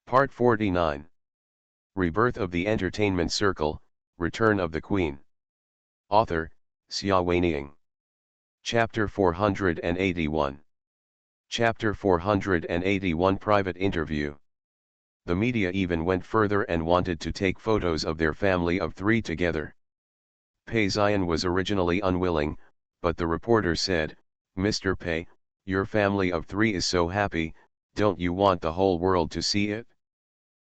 Part 49. Rebirth of the Entertainment Circle, Return of the Queen. Author, Xia Weining. Chapter 481. Chapter 481 Private Interview. The media even went further and wanted to take photos of their family of three together. Pei Xian was originally unwilling, but the reporter said, "Mr. Pei, your family of three is so happy, don't you want the whole world to see it?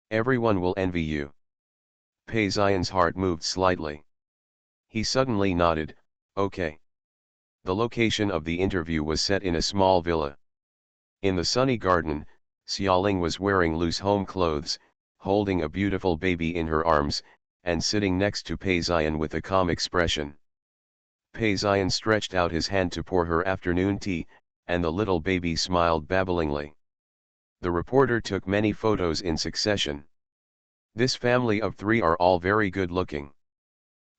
Everyone will envy you." Pei Xian's heart moved slightly. He suddenly nodded, "Okay." The location of the interview was set in a small villa. In the sunny garden, Xiaoling was wearing loose home clothes, holding a beautiful baby in her arms, and sitting next to Pei Xian with a calm expression. Pei Xian stretched out his hand to pour her afternoon tea, and the little baby smiled babblingly. The reporter took many photos in succession. This family of three are all very good looking.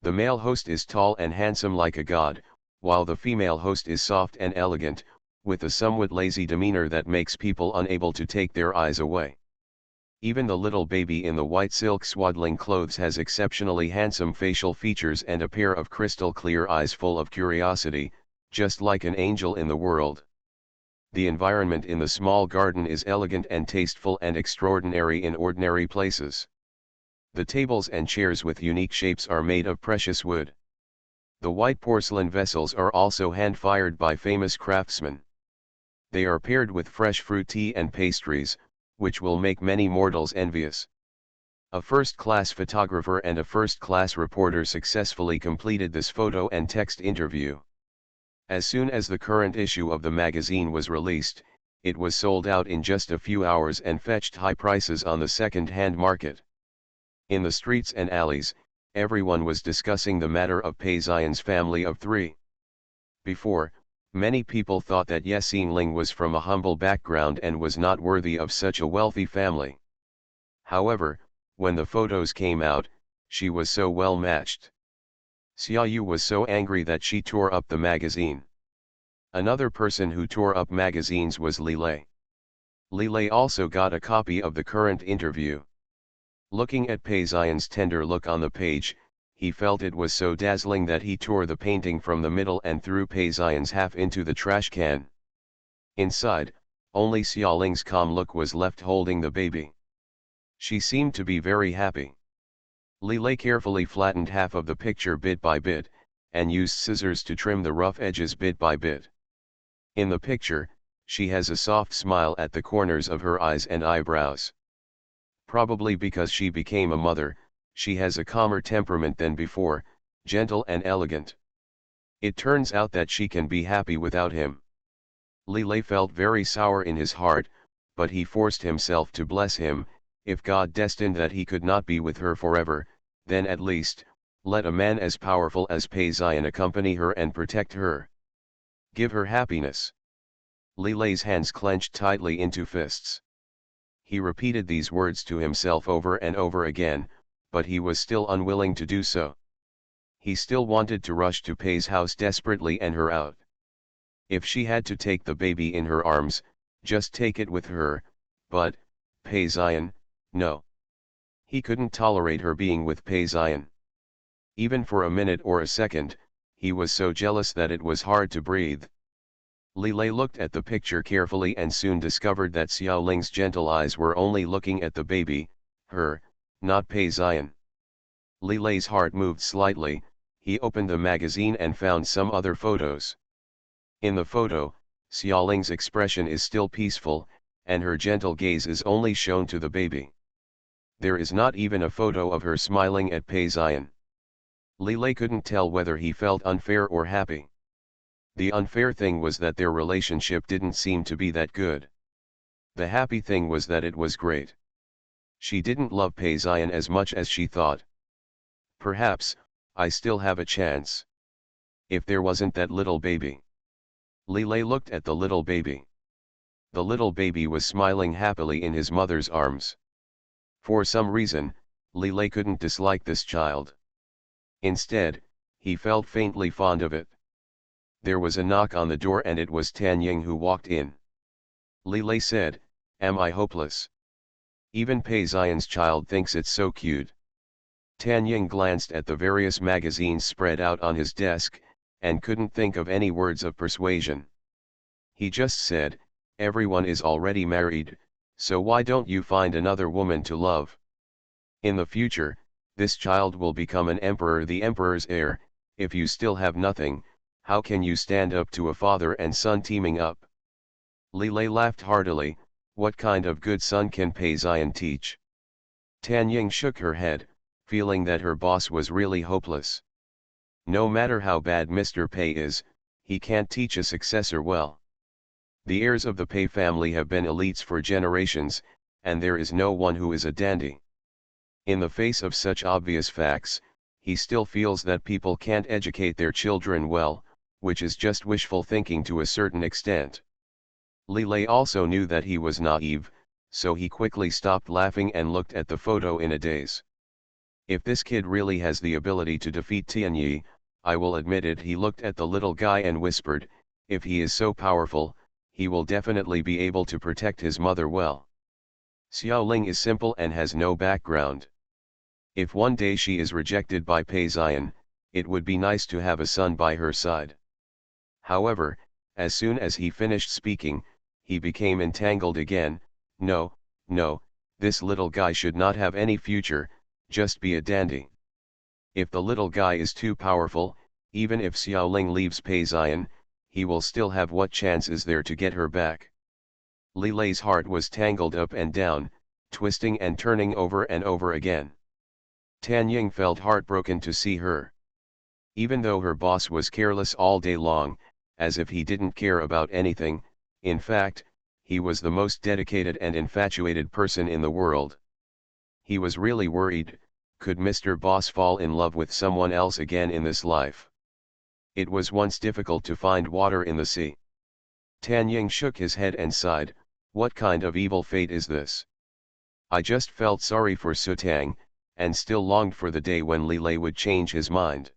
The male host is tall and handsome like a god, while the female host is soft and elegant, with a somewhat lazy demeanor that makes people unable to take their eyes away. Even the little baby in the white silk swaddling clothes has exceptionally handsome facial features and a pair of crystal clear eyes full of curiosity, just like an angel in the world. The environment in the small garden is elegant and tasteful and extraordinary in ordinary places. The tables and chairs with unique shapes are made of precious wood. The white porcelain vessels are also hand-fired by famous craftsmen. They are paired with fresh fruit tea and pastries, which will make many mortals envious. A first-class photographer and a first-class reporter successfully completed this photo and text interview. As soon as the current issue of the magazine was released, it was sold out in just a few hours and fetched high prices on the second-hand market. In the streets and alleys, everyone was discussing the matter of Pei Xian's family of three. Before, many people thought that Ye Xingling was from a humble background and was not worthy of such a wealthy family. However, when the photos came out, she was so well matched. Xia Yu was so angry that she tore up the magazine. Another person who tore up magazines was Li Lei. Li Lei also got a copy of the current interview. Looking at Pei Xian's tender look on the page, he felt it was so dazzling that he tore the painting from the middle and threw Pei Xian's half into the trash can. Inside, only Xiaoling's calm look was left holding the baby. She seemed to be very happy. Li Lei carefully flattened half of the picture bit by bit, and used scissors to trim the rough edges bit by bit. In the picture, she has a soft smile at the corners of her eyes and eyebrows. Probably because she became a mother, she has a calmer temperament than before, gentle and elegant. It turns out that she can be happy without him. Li Lei felt very sour in his heart, but he forced himself to bless him. If God destined that he could not be with her forever, then at least, let a man as powerful as Pei Xian accompany her and protect her. Give her happiness. Li Lei's hands clenched tightly into fists. He repeated these words to himself over and over again, but he was still unwilling to do so. He still wanted to rush to Pei's house desperately and her out. If she had to take the baby in her arms, just take it with her, but, Pei Xian, no. He couldn't tolerate her being with Pei Xian. Even for a minute or a second, he was so jealous that it was hard to breathe. Li Lei looked at the picture carefully and soon discovered that Xiaoling's gentle eyes were only looking at the baby, her, not Pei Xian. Li Lei's heart moved slightly. He opened the magazine and found some other photos. In the photo, Xiaoling's expression is still peaceful, and her gentle gaze is only shown to the baby. There is not even a photo of her smiling at Pei Xian. Li Lei couldn't tell whether he felt unfair or happy. The unfair thing was that their relationship didn't seem to be that good. The happy thing was that it was great. She didn't love Pei Xian as much as she thought. Perhaps, I still have a chance. If there wasn't that little baby. Li Lei looked at the little baby. The little baby was smiling happily in his mother's arms. For some reason, Li Lei couldn't dislike this child. Instead, he felt faintly fond of it. There was a knock on the door and it was Tan Ying who walked in. Li Lei said, "Am I hopeless?" Even Pei Xian's child thinks it's so cute. Tan Ying glanced at the various magazines spread out on his desk, and couldn't think of any words of persuasion. He just said, everyone is already married, so why don't you find another woman to love? In the future, this child will become an emperor, the emperor's heir. If you still have nothing, how can you stand up to a father and son teaming up? Li Lei laughed heartily. What kind of good son can Pei Xian teach? Tan Ying shook her head, feeling that her boss was really hopeless. No matter how bad Mr. Pei is, he can't teach a successor well. The heirs of the Pei family have been elites for generations, and there is no one who is a dandy. In the face of such obvious facts, he still feels that people can't educate their children well, which is just wishful thinking to a certain extent. Li Lei also knew that he was naive, so he quickly stopped laughing and looked at the photo in a daze. If this kid really has the ability to defeat Tianyi, I will admit it. He looked at the little guy and whispered, if he is so powerful, he will definitely be able to protect his mother well. Xiaoling is simple and has no background. If one day she is rejected by Pei Xian, it would be nice to have a son by her side. However, as soon as he finished speaking, he became entangled again. No, this little guy should not have any future, just be a dandy. If the little guy is too powerful, even if Xiaoling leaves Pei Xian, he will still have what chance is there to get her back? Li Lei's heart was tangled up and down, twisting and turning over and over again. Tan Ying felt heartbroken to see her. Even though her boss was careless all day long, as if he didn't care about anything, in fact, he was the most dedicated and infatuated person in the world. He was really worried, could Mr. Boss fall in love with someone else again in this life? It was once difficult to find water in the sea. Tan Ying shook his head and sighed, what kind of evil fate is this? I just felt sorry for Sutang, and still longed for the day when Li Lei would change his mind.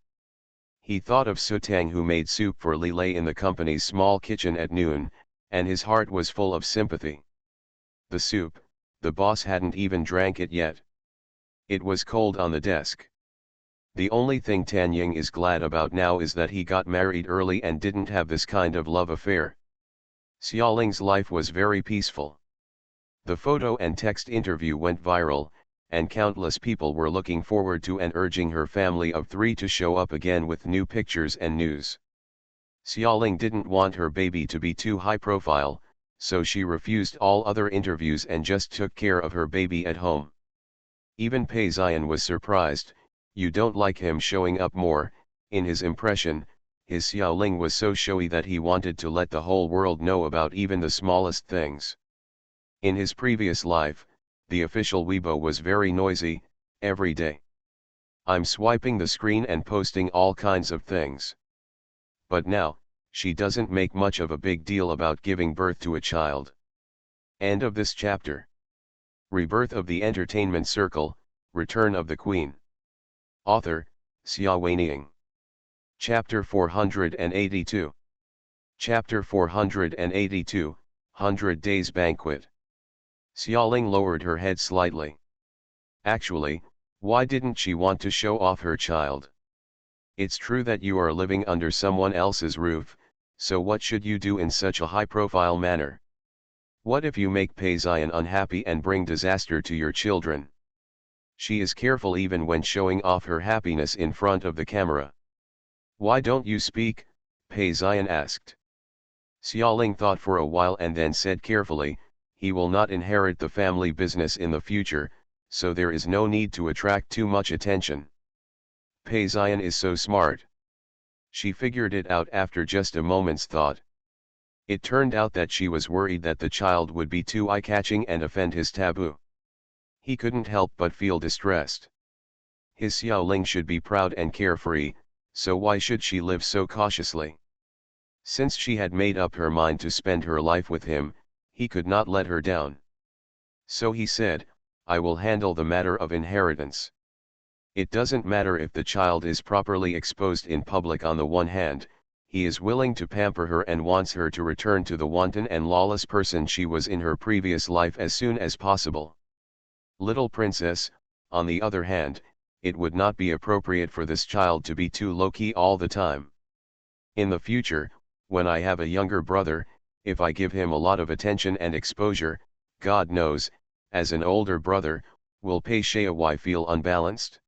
He thought of Sutang who made soup for Li Lei in the company's small kitchen at noon, and his heart was full of sympathy. The soup, the boss hadn't even drank it yet. It was cold on the desk. The only thing Tan Ying is glad about now is that he got married early and didn't have this kind of love affair. Xiaoling's life was very peaceful. The photo and text interview went viral, and countless people were looking forward to and urging her family of 3 to show up again with new pictures and news. Xiaoling didn't want her baby to be too high profile, so she refused all other interviews and just took care of her baby at home. Even Pei Xian was surprised. You don't like him showing up more? In his impression, his Xiaoling was so showy that he wanted to let the whole world know about even the smallest things. In his previous life, the official Weibo was very noisy, every day. I'm swiping the screen and posting all kinds of things. But now, she doesn't make much of a big deal about giving birth to a child. End of this chapter. Rebirth of the Entertainment Circle, Return of the Queen. Author, Xia Weining. Chapter 482. Chapter 482, 100 Days Banquet. Xiaoling lowered her head slightly. Actually, why didn't she want to show off her child? It's true that you are living under someone else's roof, so what should you do in such a high-profile manner? What if you make Pei Xian unhappy and bring disaster to your children? She is careful even when showing off her happiness in front of the camera. Why don't you speak? Pei Xian asked. Xiaoling thought for a while and then said carefully, he will not inherit the family business in the future, so there is no need to attract too much attention. Pei Xian is so smart. She figured it out after just a moment's thought. It turned out that she was worried that the child would be too eye-catching and offend his taboo. He couldn't help but feel distressed. His Xiaoling should be proud and carefree, so why should she live so cautiously? Since she had made up her mind to spend her life with him, he could not let her down. So he said, I will handle the matter of inheritance. It doesn't matter if the child is properly exposed in public. On the one hand, he is willing to pamper her and wants her to return to the wanton and lawless person she was in her previous life as soon as possible. Little princess, on the other hand, it would not be appropriate for this child to be too low-key all the time. In the future, when I have a younger brother, if I give him a lot of attention and exposure, God knows, as an older brother, will Pei Xiaowei feel unbalanced?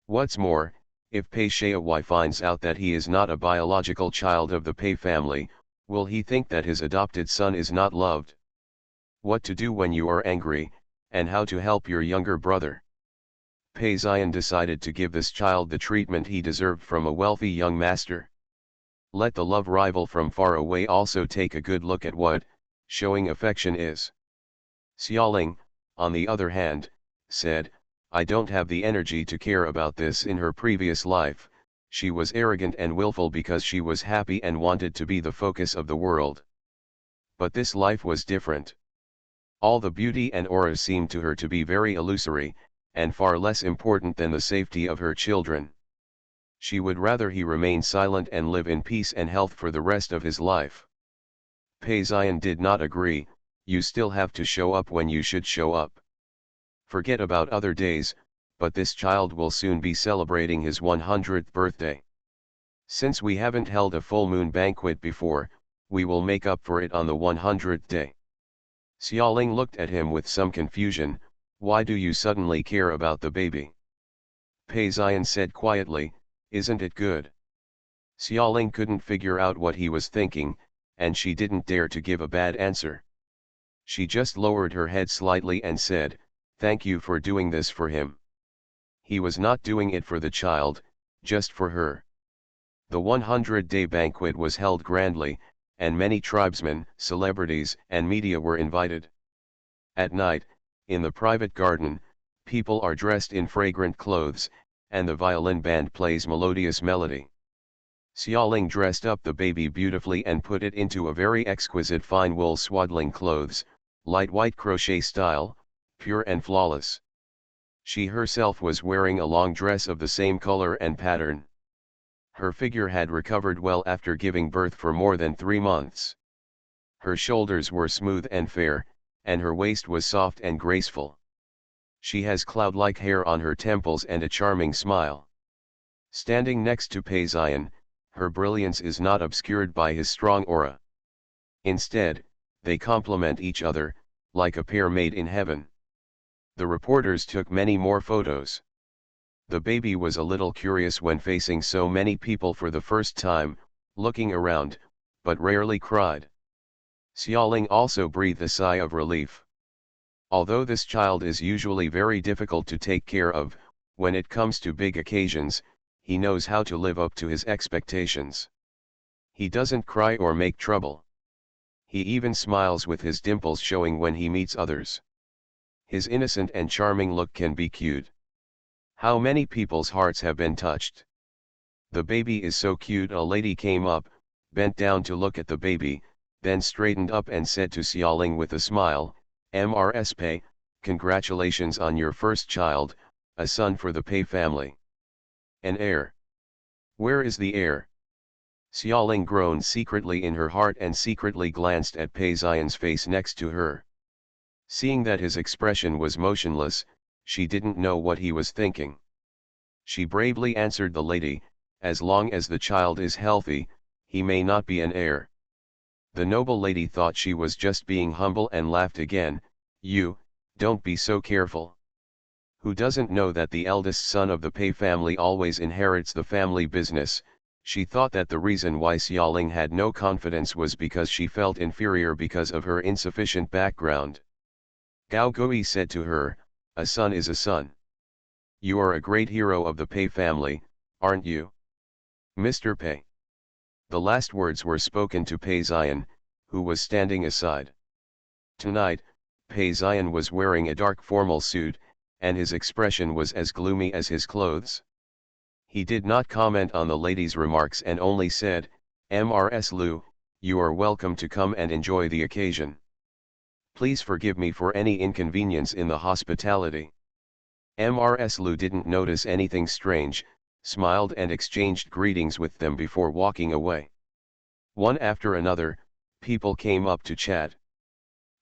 What's more, if Pei Xiaowei finds out that he is not a biological child of the Pei family, will he think that his adopted son is not loved? What to do when you are angry, and how to help your younger brother? Pei Xian decided to give this child the treatment he deserved from a wealthy young master. Let the love rival from far away also take a good look at what showing affection is. Xiaoling, on the other hand, said, I don't have the energy to care about this. In her previous life, she was arrogant and willful because she was happy and wanted to be the focus of the world. But this life was different. All the beauty and aura seemed to her to be very illusory, and far less important than the safety of her children. She would rather he remain silent and live in peace and health for the rest of his life. Pei Xian did not agree. You still have to show up when you should show up. Forget about other days, but this child will soon be celebrating his 100th birthday. Since we haven't held a full moon banquet before, we will make up for it on the 100th day. Xiaoling looked at him with some confusion. Why do you suddenly care about the baby? Pei Xian said quietly, isn't it good? Xiaoling couldn't figure out what he was thinking, and she didn't dare to give a bad answer. She just lowered her head slightly and said, thank you for doing this for him. He was not doing it for the child, just for her. The 100-day banquet was held grandly, and many tribesmen, celebrities, and media were invited. At night, in the private garden, people are dressed in fragrant clothes, and the violin band plays melodious melody. Xiaoling dressed up the baby beautifully and put it into a very exquisite fine wool swaddling clothes, light white crochet style, pure and flawless. She herself was wearing a long dress of the same color and pattern. Her figure had recovered well after giving birth for more than 3 months. Her shoulders were smooth and fair, and her waist was soft and graceful. She has cloud-like hair on her temples and a charming smile. Standing next to Pei Xian, her brilliance is not obscured by his strong aura. Instead, they complement each other, like a pair made in heaven. The reporters took many more photos. The baby was a little curious when facing so many people for the first time, looking around, but rarely cried. Xiaoling also breathed a sigh of relief. Although this child is usually very difficult to take care of, when it comes to big occasions, he knows how to live up to his expectations. He doesn't cry or make trouble. He even smiles with his dimples showing when he meets others. His innocent and charming look can be cued. How many people's hearts have been touched? The baby is so cute. A lady came up, bent down to look at the baby, then straightened up and said to Xiaoling with a smile, Mrs. Pei, congratulations on your first child, a son for the Pei family. An heir. Where is the heir? Xiaoling groaned secretly in her heart and secretly glanced at Pei Xian's face next to her. Seeing that his expression was motionless, she didn't know what he was thinking. She bravely answered the lady, as long as the child is healthy, he may not be an heir. The noble lady thought she was just being humble and laughed again. You, don't be so careful. Who doesn't know that the eldest son of the Pei family always inherits the family business? She thought that the reason why Xiaoling had no confidence was because she felt inferior because of her insufficient background. Gao Gui said to her, a son is a son. You are a great hero of the Pei family, aren't you? Mr. Pei. The last words were spoken to Pei Xian, who was standing aside. Tonight, Pei Xian was wearing a dark formal suit, and his expression was as gloomy as his clothes. He did not comment on the lady's remarks and only said, Mrs. Liu, you are welcome to come and enjoy the occasion. Please forgive me for any inconvenience in the hospitality. Mrs. Liu didn't notice anything strange, smiled and exchanged greetings with them before walking away. One after another, people came up to chat.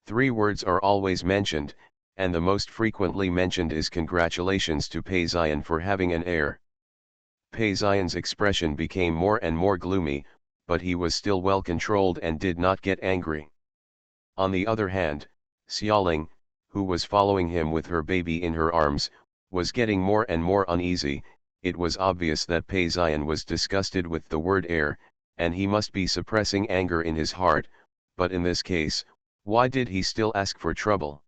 3 words are always mentioned, and the most frequently mentioned is congratulations to Pei Ziyan for having an heir. Pei Ziyan's expression became more and more gloomy, but he was still well controlled and did not get angry. On the other hand, Xiaoling, who was following him with her baby in her arms, was getting more and more uneasy. It was obvious that Pei Ziyan was disgusted with the word heir, and he must be suppressing anger in his heart, but in this case, why did he still ask for trouble?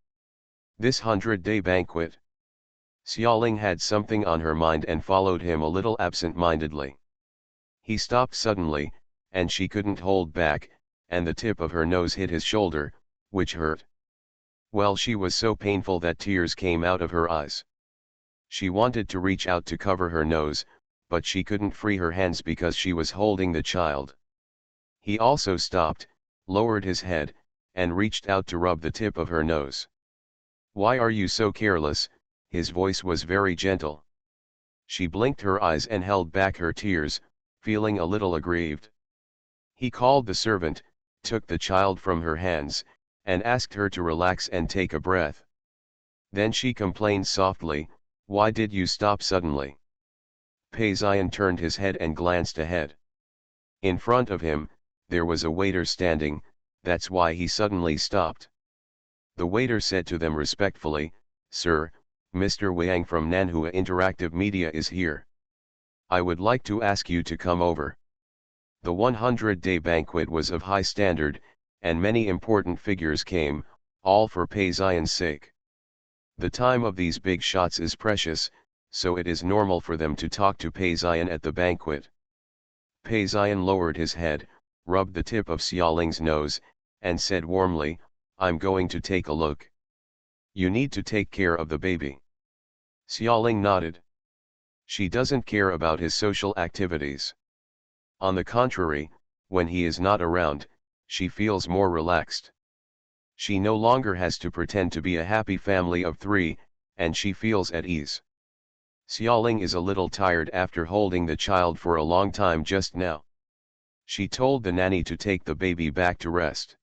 This 100-day banquet. Xiaoling had something on her mind and followed him a little absent-mindedly. He stopped suddenly, and she couldn't hold back, and the tip of her nose hit his shoulder, which hurt. Well, she was so painful that tears came out of her eyes. She wanted to reach out to cover her nose, but she couldn't free her hands because she was holding the child. He also stopped, lowered his head, and reached out to rub the tip of her nose. "Why are you so careless?" His voice was very gentle. She blinked her eyes and held back her tears, feeling a little aggrieved. He called the servant, took the child from her hands, and asked her to relax and take a breath. Then she complained softly, "Why did you stop suddenly?" Pei Ziyan turned his head and glanced ahead. In front of him, there was a waiter standing, that's why he suddenly stopped. The waiter said to them respectfully, "Sir, Mr. Wang from Nanhua Interactive Media is here. I would like to ask you to come over." The 100-day banquet was of high standard, and many important figures came, all for Pei Ziyan's sake. The time of these big shots is precious, so it is normal for them to talk to Pei Ziyan at the banquet. Pei Ziyan lowered his head, rubbed the tip of Xiaoling's nose, and said warmly, "I'm going to take a look. You need to take care of the baby." Xiaoling nodded. She doesn't care about his social activities. On the contrary, when he is not around, she feels more relaxed. She no longer has to pretend to be a happy family of 3, and she feels at ease. Xiaoling is a little tired after holding the child for a long time just now. She told the nanny to take the baby back to rest.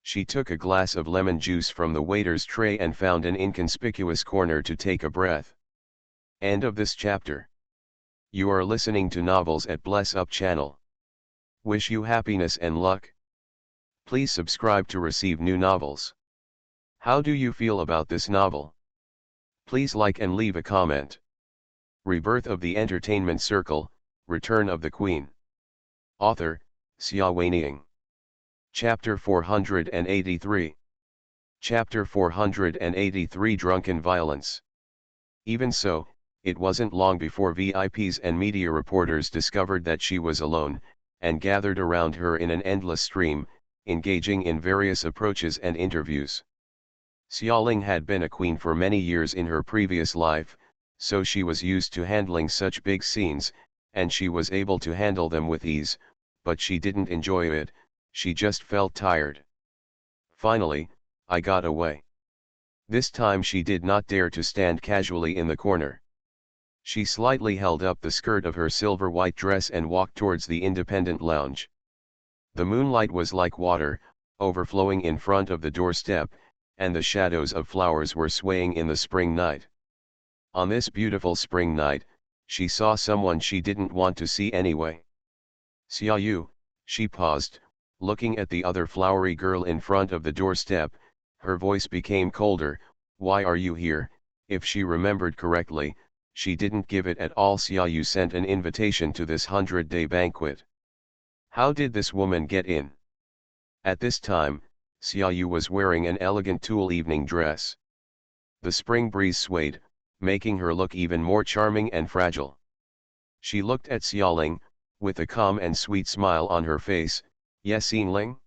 She took a glass of lemon juice from the waiter's tray and found an inconspicuous corner to take a breath. End of this chapter. You are listening to Novels at Bless Up channel. Wish you happiness and luck. Please subscribe to receive new novels. How do you feel about this novel? Please like and leave a comment. Rebirth of the Entertainment Circle, Return of the Queen. Author, Xia Weiniang. Chapter 483. Chapter 483 Drunken Violence. Even so, it wasn't long before VIPs and media reporters discovered that she was alone, and gathered around her in an endless stream, engaging in various approaches and interviews. Xiaoling had been a queen for many years in her previous life, so she was used to handling such big scenes, and she was able to handle them with ease, but she didn't enjoy it, she just felt tired. "Finally, I got away." This time she did not dare to stand casually in the corner. She slightly held up the skirt of her silver white dress and walked towards the independent lounge. The moonlight was like water, overflowing in front of the doorstep, and the shadows of flowers were swaying in the spring night. On this beautiful spring night, she saw someone she didn't want to see anyway. "Xiaoyu," she paused, looking at the other flowery girl in front of the doorstep. Her voice became colder. "Why are you here?" If she remembered correctly, she didn't give it at all. Xiaoyu sent an invitation to this 100-day banquet. How did this woman get in? At this time, Xiaoyu was wearing an elegant tulle evening dress. The spring breeze swayed, making her look even more charming and fragile. She looked at Xiaoling, with a calm and sweet smile on her face. "Yes, Yingling?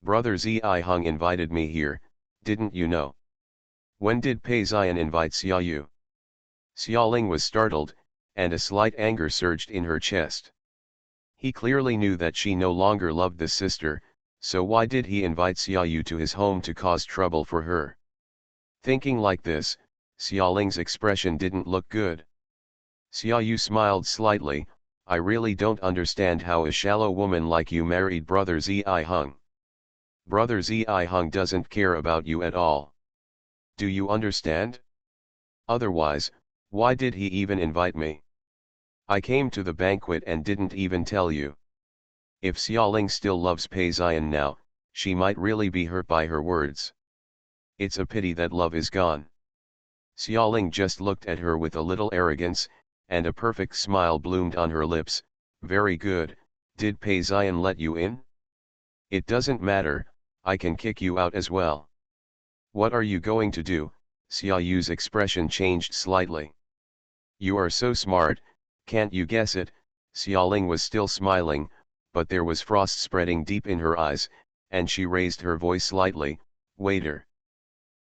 Brother Zi Hung invited me here, didn't you know?" "When did Pei Ziyan invite Xiaoyu?" Xiaoling was startled, and a slight anger surged in her chest. He clearly knew that she no longer loved the sister, so why did he invite Xiaoyu to his home to cause trouble for her? Thinking like this, Xiaoling's expression didn't look good. Xiaoyu smiled slightly. "I really don't understand how a shallow woman like you married Brother Zi Hung. Brother Zi Hung doesn't care about you at all. Do you understand? Otherwise, why did he even invite me? I came to the banquet and didn't even tell you. If Xiaoling still loves Pei Ziyan now, she might really be hurt by her words. It's a pity that love is gone. Xiaoling just looked at her with a little arrogance, and a perfect smile bloomed on her lips. Very good, did Pei Ziyan let you in? It doesn't matter, I can kick you out as well. What are you going to do? Xiaoyu's expression changed slightly. You are so smart, can't you guess it? Xiaoling was still smiling, but there was frost spreading deep in her eyes, and she raised her voice slightly. Waiter.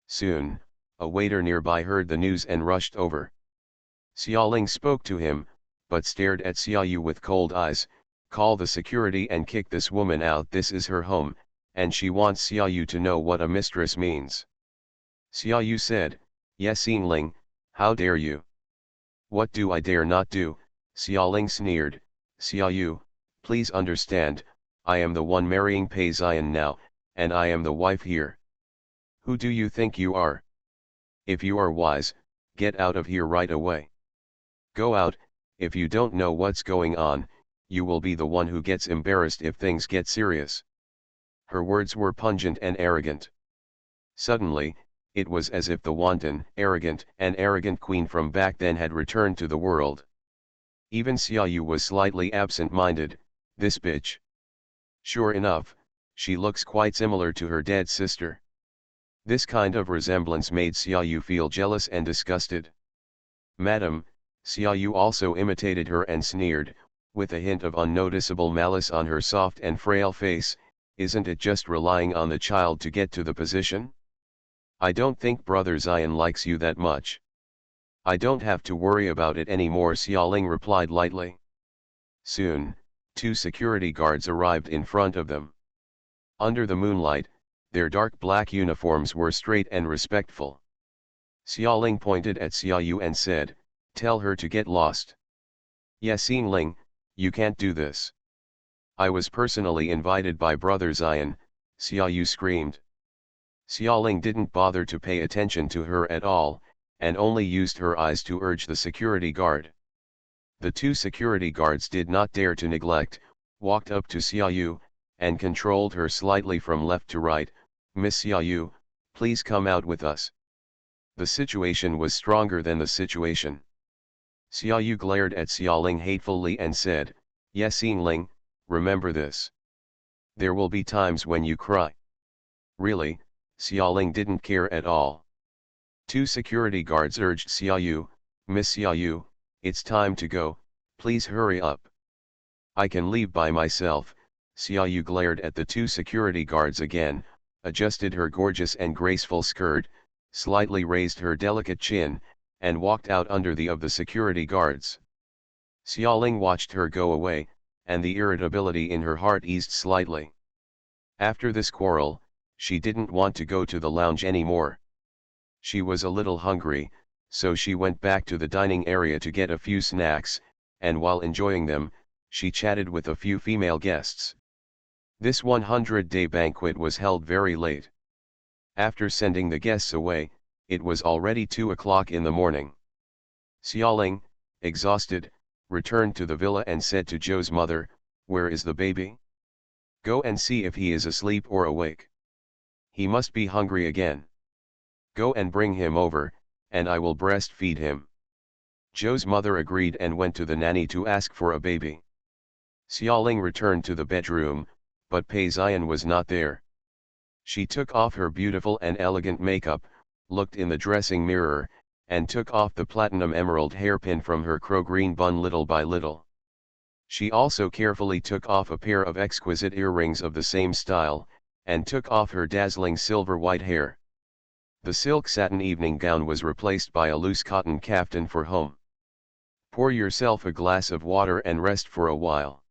Soon, a waiter nearby heard the news and rushed over. Xiaoling spoke to him, but stared at Xiaoyu with cold eyes. Call the security and kick this woman out. This is her home, and she wants Xiaoyu to know what a mistress means. Xiaoyu said, Yes, Yingling, how dare you? What do I dare not do? Xiaoling sneered. Xiaoyu, please understand, I am the one marrying Pei Ziyan now, and I am the wife here. Who do you think you are? If you are wise, get out of here right away. Go out, if you don't know what's going on, you will be the one who gets embarrassed if things get serious. Her words were pungent and arrogant. Suddenly, it was as if the wanton, arrogant queen from back then had returned to the world. Even Xiaoyu was slightly absent-minded. This bitch. Sure enough, she looks quite similar to her dead sister. This kind of resemblance made Xiaoyu feel jealous and disgusted. Madam, Xiaoyu also imitated her and sneered, with a hint of unnoticeable malice on her soft and frail face, isn't it just relying on the child to get to the position? I don't think Brother Zion likes you that much. I don't have to worry about it anymore, Xiaoling replied lightly. Soon, 2 security guards arrived in front of them. Under the moonlight, their dark black uniforms were straight and respectful. Xiaoling pointed at Xiaoyu and said, Tell her to get lost. Yes, Yingling, you can't do this. I was personally invited by Brother Zion, Xiaoyu screamed. Xiaoling didn't bother to pay attention to her at all, and only used her eyes to urge the security guard. The 2 security guards did not dare to neglect, walked up to Xiaoyu, and controlled her slightly from left to right. Miss Xiaoyu, please come out with us. The situation was stronger than the situation. Xiaoyu glared at Xiaoling hatefully and said, Yes, Yingling, remember this. There will be times when you cry. Really, Xiaoling didn't care at all. 2 security guards urged Xiaoyu, Miss Xiaoyu, it's time to go, please hurry up. I can leave by myself. Xiaoyu glared at the 2 security guards again, adjusted her gorgeous and graceful skirt, slightly raised her delicate chin, and walked out under the of the security guards. Xiaoling watched her go away, and the irritability in her heart eased slightly. After this quarrel, she didn't want to go to the lounge anymore. She was a little hungry, so she went back to the dining area to get a few snacks, and while enjoying them, she chatted with a few female guests. This 100-day banquet was held very late. After sending the guests away, it was already 2 o'clock in the morning. Xiaoling, exhausted, returned to the villa and said to Zhou's mother, Where is the baby? Go and see if he is asleep or awake. He must be hungry again. Go and bring him over, and I will breastfeed him. Zhou's mother agreed and went to the nanny to ask for a baby. Xiaoling returned to the bedroom, but Pei Ziyan was not there. She took off her beautiful and elegant makeup, looked in the dressing mirror, and took off the platinum emerald hairpin from her crow-green bun little by little. She also carefully took off a pair of exquisite earrings of the same style, and took off her dazzling silver white hair. The silk satin evening gown was replaced by a loose cotton kaftan for home. Pour yourself a glass of water and rest for a while.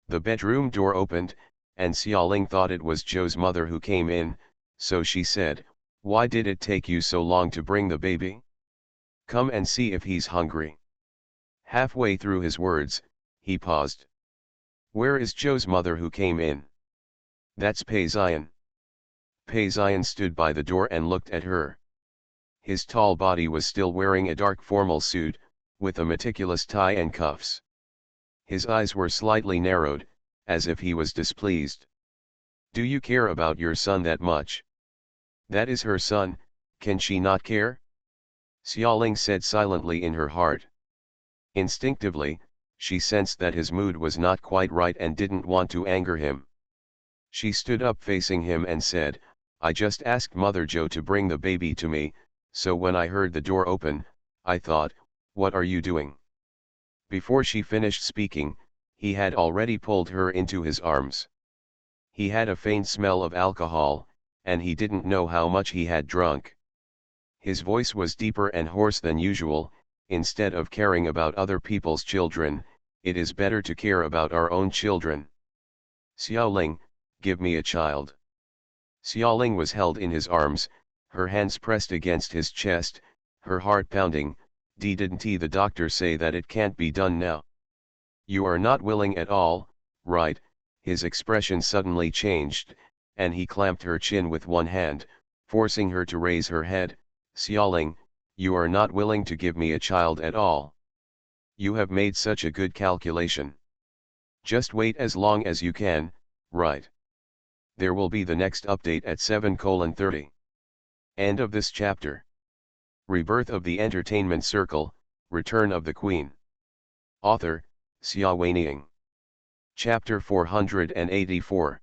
The bedroom door opened, and Xiaoling thought it was Zhou's mother who came in, so she said, Why did it take you so long to bring the baby? Come and see if he's hungry. Halfway through his words, he paused. Where is Zhou's mother who came in? That's Pei Ziyan. Pei Ziyan stood by the door and looked at her. His tall body was still wearing a dark formal suit, with a meticulous tie and cuffs. His eyes were slightly narrowed, as if he was displeased. "Do you care about your son that much? That is her son, can she not care?" Xiaoling said silently in her heart. Instinctively, she sensed that his mood was not quite right and didn't want to anger him. She stood up facing him and said, "I just asked Mother Joe to bring the baby to me, so when I heard the door open, I thought, what are you doing?" Before she finished speaking, he had already pulled her into his arms. He had a faint smell of alcohol, and he didn't know how much he had drunk. His voice was deeper and hoarse than usual. "Instead of caring about other people's children, it is better to care about our own children. Xiaoling, give me a child." Xiaoling was held in his arms, her hands pressed against his chest, her heart pounding. Didn't the doctor say that it can't be done now? You are not willing at all, right?" His expression suddenly changed, and he clamped her chin with one hand, forcing her to raise her head. "Xiaoling, you are not willing to give me a child at all. You have made such a good calculation. Just wait as long as you can, right? There will be the next update at 7:30. End of this chapter. Rebirth of the Entertainment Circle, Return of the Queen. Author, Xia Weining. Chapter 484.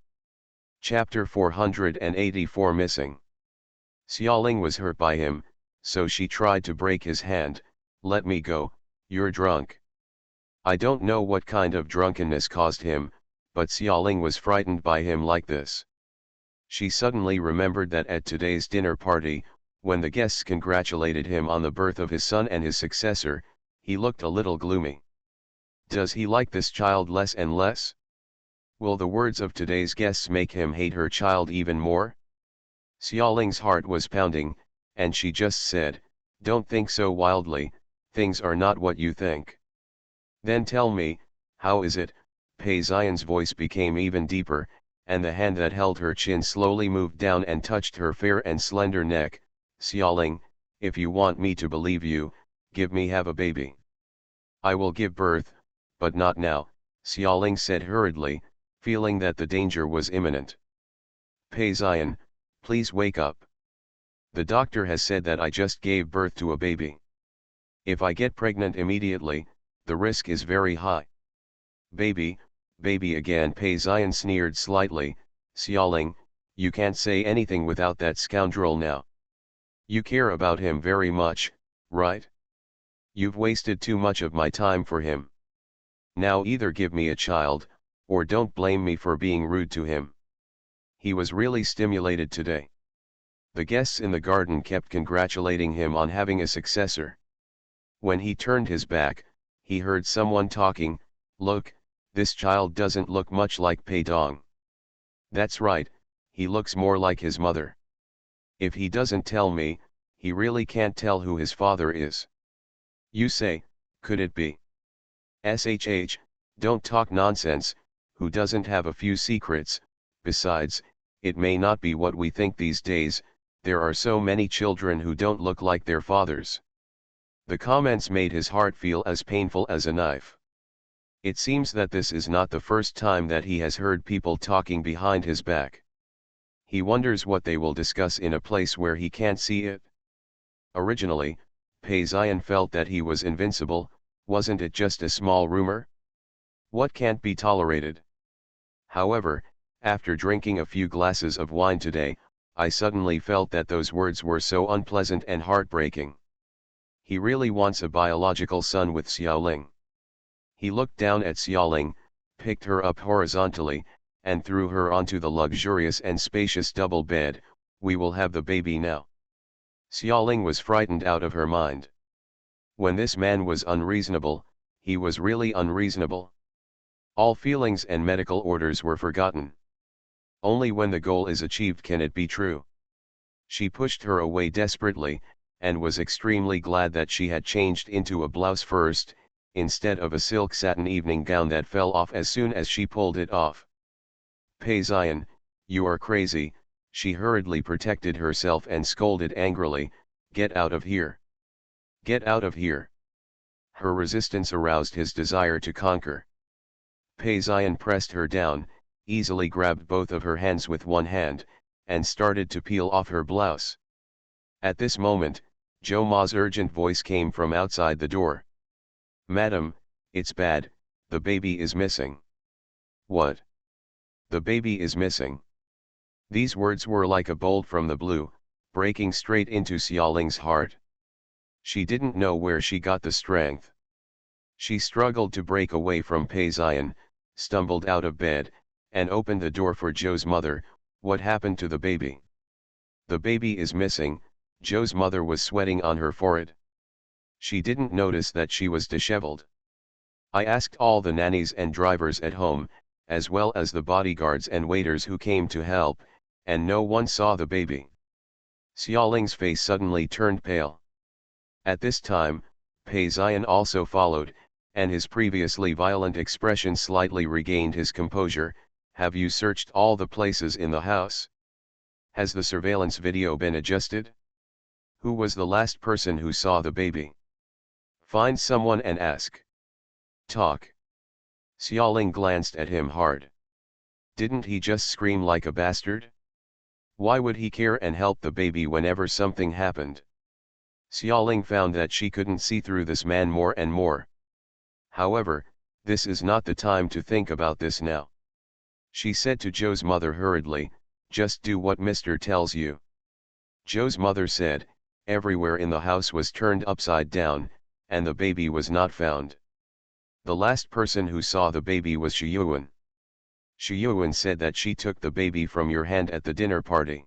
Chapter 484 Missing. Xiaoling was hurt by him, so she tried to break his hand. "Let me go, you're drunk." I don't know what kind of drunkenness caused him, but Xiaoling was frightened by him like this. She suddenly remembered that at today's dinner party, when the guests congratulated him on the birth of his son and his successor, he looked a little gloomy. Does he like this child less and less? Will the words of today's guests make him hate her child even more? Xiaoling's heart was pounding, and she just said, "Don't think so wildly, things are not what you think." "Then tell me, how is it?" Pei Xian's voice became even deeper, and the hand that held her chin slowly moved down and touched her fair and slender neck. "Xiaoling, if you want me to believe you, give me have a baby." "I will give birth, but not now," Xiaoling said hurriedly, feeling that the danger was imminent. "Pei Xian, please wake up. The doctor has said that I just gave birth to a baby. If I get pregnant immediately, the risk is very high." "Baby, baby again," Pei Xian sneered slightly. "Xiaoling, you can't say anything without that scoundrel now. You care about him very much, right? You've wasted too much of my time for him. Now either give me a child, or don't blame me for being rude to him." He was really stimulated today. The guests in the garden kept congratulating him on having a successor. When he turned his back, he heard someone talking. "Look, this child doesn't look much like Pei Dong." "That's right, he looks more like his mother. If he doesn't tell me, he really can't tell who his father is." "You say, could it be?" "Shh, don't talk nonsense, who doesn't have a few secrets? Besides, it may not be what we think these days, there are so many children who don't look like their fathers." The comments made his heart feel as painful as a knife. It seems that this is not the first time that he has heard people talking behind his back. He wonders what they will discuss in a place where he can't see it. Originally, Pei Xian felt that he was invincible. Wasn't it just a small rumor? What can't be tolerated? However, after drinking a few glasses of wine today, I suddenly felt that those words were so unpleasant and heartbreaking. He really wants a biological son with Xiaoling. He looked down at Xiaoling, picked her up horizontally, and threw her onto the luxurious and spacious double bed. "We will have the baby now." Xiaoling was frightened out of her mind. When this man was unreasonable, he was really unreasonable. All feelings and medical orders were forgotten. Only when the goal is achieved can it be true. She pushed her away desperately, and was extremely glad that she had changed into a blouse first, instead of a silk satin evening gown that fell off as soon as she pulled it off. "Pei Xian, you are crazy," she hurriedly protected herself and scolded angrily, Get out of here. Get out of here. Her resistance aroused his desire to conquer. Pei Zion pressed her down, easily grabbed both of her hands with one hand, and started to peel off her blouse. At this moment, Zhou Ma's urgent voice came from outside the door. "Madam, it's bad, the baby is missing." "What? The baby is missing?" These words were like a bolt from the blue, breaking straight into Xiaoling's heart. She didn't know where she got the strength. She struggled to break away from Pei Zion, stumbled out of bed, and opened the door for Zhou's mother. "What happened to the baby?" "The baby is missing." Zhou's mother was sweating on her forehead. She didn't notice that she was disheveled. "I asked all the nannies and drivers at home, as well as the bodyguards and waiters who came to help, and no one saw the baby." Xiaoling's face suddenly turned pale. At this time, Pei Zion also followed, and his previously violent expression slightly regained his composure. "Have you searched all the places in the house? Has the surveillance video been adjusted? Who was the last person who saw the baby? Find someone and ask. Talk." Xiaoling glanced at him hard. Didn't he just scream like a bastard? Why would he care and help the baby whenever something happened? Xiaoling found that she couldn't see through this man more and more. However, this is not the time to think about this now. She said to Zhou's mother hurriedly, "Just do what Mr. tells you." Zhou's mother said, "Everywhere in the house was turned upside down, and the baby was not found. The last person who saw the baby was Shiyuan. Shiyuan said that she took the baby from your hand at the dinner party.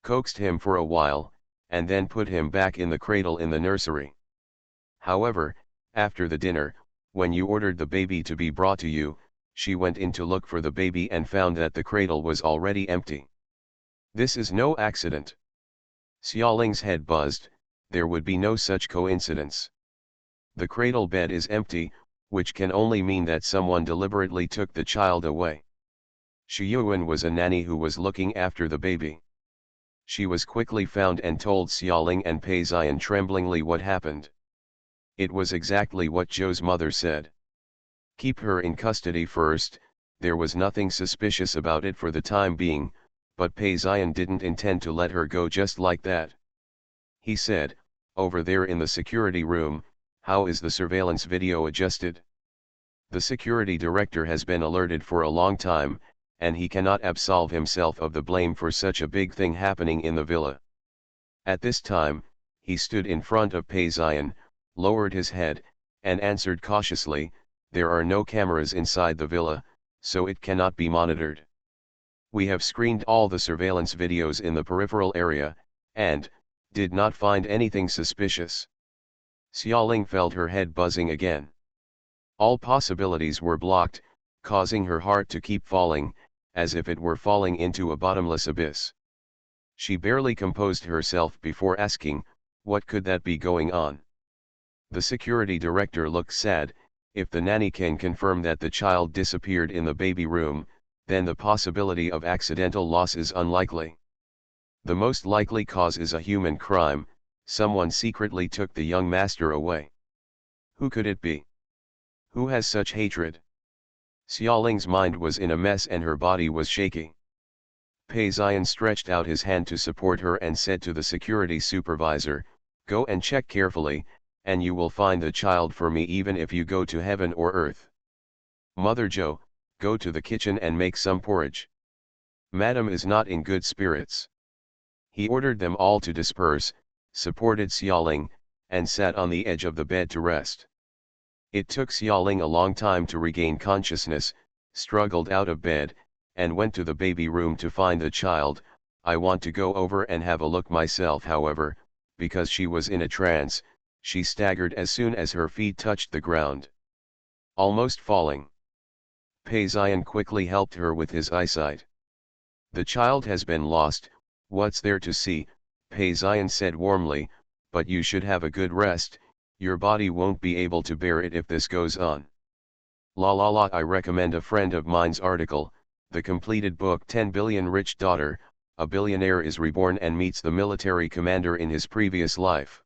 Coaxed him for a while, and then put him back in the cradle in the nursery. However, after the dinner, when you ordered the baby to be brought to you, she went in to look for the baby and found that the cradle was already empty. This is no accident." Xiaoling's head buzzed. There would be no such coincidence. The cradle bed is empty, which can only mean that someone deliberately took the child away. Shiyuan was a nanny who was looking after the baby. She was quickly found and told Xiaoling and Pei Zion tremblingly what happened. It was exactly what Zhou's mother said. Keep her in custody first. There was nothing suspicious about it for the time being, but Pei Zion didn't intend to let her go just like that. He said, "Over there in the security room, how is the surveillance video adjusted?" The security director has been alerted for a long time, and he cannot absolve himself of the blame for such a big thing happening in the villa. At this time, he stood in front of Pei Zion, lowered his head, and answered cautiously, "There are no cameras inside the villa, so it cannot be monitored. We have screened all the surveillance videos in the peripheral area, and did not find anything suspicious." Xiaoling felt her head buzzing again. All possibilities were blocked, causing her heart to keep falling, as if it were falling into a bottomless abyss. She barely composed herself before asking, "What could that be going on?" The security director looked sad. If the nanny can confirm that the child disappeared in the baby room, then the possibility of accidental loss is unlikely. The most likely cause is a human crime. Someone secretly took the young master away. Who could it be? Who has such hatred? Xiaoling's mind was in a mess and her body was shaky. Pei Zion stretched out his hand to support her and said to the security supervisor, "Go and check carefully, and you will find the child for me even if you go to heaven or earth. Mother Zhou, go to the kitchen and make some porridge. Madam is not in good spirits." He ordered them all to disperse, supported Xiaoling, and sat on the edge of the bed to rest. It took Xiaoling a long time to regain consciousness, struggled out of bed, and went to the baby room to find the child. "I want to go over and have a look myself." However, because she was in a trance, she staggered as soon as her feet touched the ground. Almost falling. Pei Zion quickly helped her with his eyesight. "The child has been lost, what's there to see?" Pei Zion said warmly, "but you should have a good rest, your body won't be able to bear it if this goes on. La la la. I recommend a friend of mine's article, The Completed Book 10 Billion Rich Daughter, a billionaire is reborn and meets the military commander in his previous life.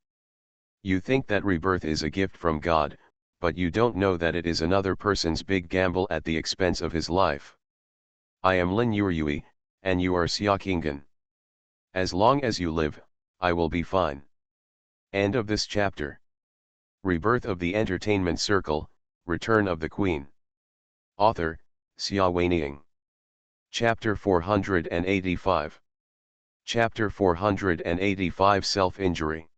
You think that rebirth is a gift from God, but you don't know that it is another person's big gamble at the expense of his life. I am Lin Yuryui, and you are Xiaoqingan. As long as you live, I will be fine. End of this chapter. Rebirth of the Entertainment Circle, Return of the Queen. Author, Xia Weining. Chapter 485. Chapter 485 Self-Injury.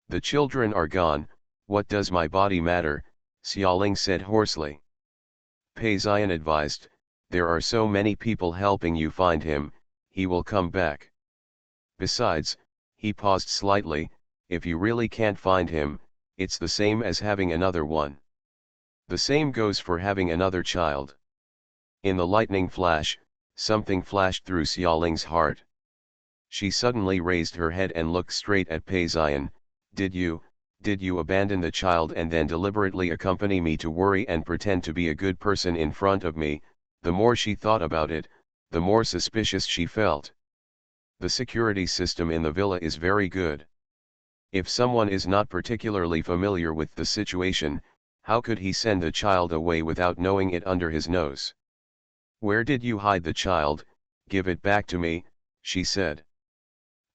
The children are gone, what does my body matter, Xiaoling said hoarsely. Pei Ziyan advised, there are so many people helping you find him, he will come back. Besides, he paused slightly, if you really can't find him, it's the same as having another one. The same goes for having another child. In the lightning flash, something flashed through Xiaoling's heart. She suddenly raised her head and looked straight at Pei Ziyan. Did you abandon the child and then deliberately accompany me to worry and pretend to be a good person in front of me? The more she thought about it, the more suspicious she felt. The security system in the villa is very good. If someone is not particularly familiar with the situation, how could he send the child away without knowing it under his nose? Where did you hide the child? Give it back to me, she said.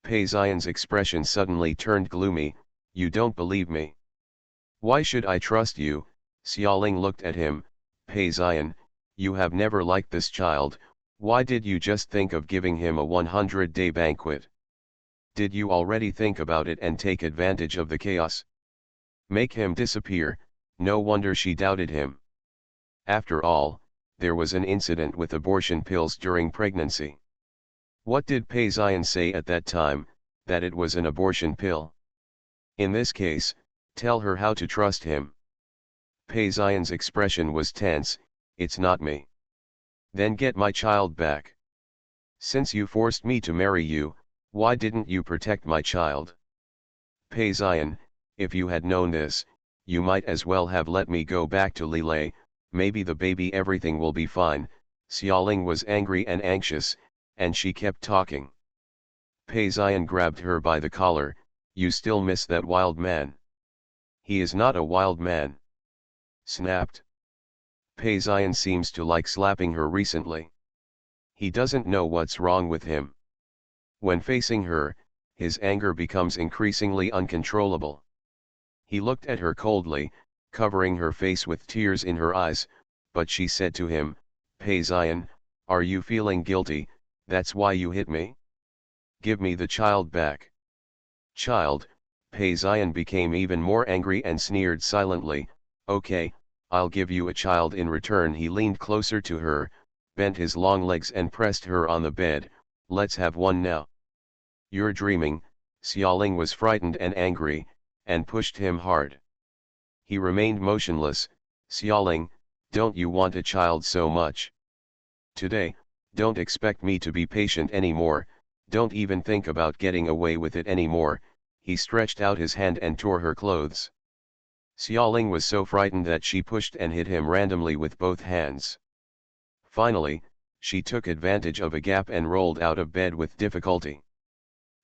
Pei Ziyan's expression suddenly turned gloomy. You don't believe me. Why should I trust you? Xiaoling looked at him. Pei Ziyan, you have never liked this child, why did you just think of giving him a 100-day banquet? Did you already think about it and take advantage of the chaos? Make him disappear? No wonder she doubted him. After all, there was an incident with abortion pills during pregnancy. What did Pei Ziyan say at that time? That it was an abortion pill. In this case, tell her how to trust him. Pei Ziyan's expression was tense. It's not me. Then get my child back. Since you forced me to marry you, why didn't you protect my child? Pei Ziyan, if you had known this, you might as well have let me go back to Lilei, maybe the baby everything will be fine. Xiaoling was angry and anxious, and she kept talking. Pei Ziyan grabbed her by the collar. You still miss that wild man. He is not a wild man. Snapped. Pei Ziyan seems to like slapping her recently. He doesn't know what's wrong with him. When facing her, his anger becomes increasingly uncontrollable. He looked at her coldly, covering her face with tears in her eyes, but she said to him, Pei Ziyan, are you feeling guilty, that's why you hit me? Give me the child back. Child, Pei Ziyan became even more angry and sneered silently. Okay, I'll give you a child in return. He leaned closer to her, bent his long legs and pressed her on the bed. Let's have one now. You're dreaming. Xiaoling was frightened and angry, and pushed him hard. He remained motionless. Xiaoling, don't you want a child so much? Today, don't expect me to be patient anymore, don't even think about getting away with it anymore. He stretched out his hand and tore her clothes. Xiaoling was so frightened that she pushed and hit him randomly with both hands. Finally, she took advantage of a gap and rolled out of bed with difficulty.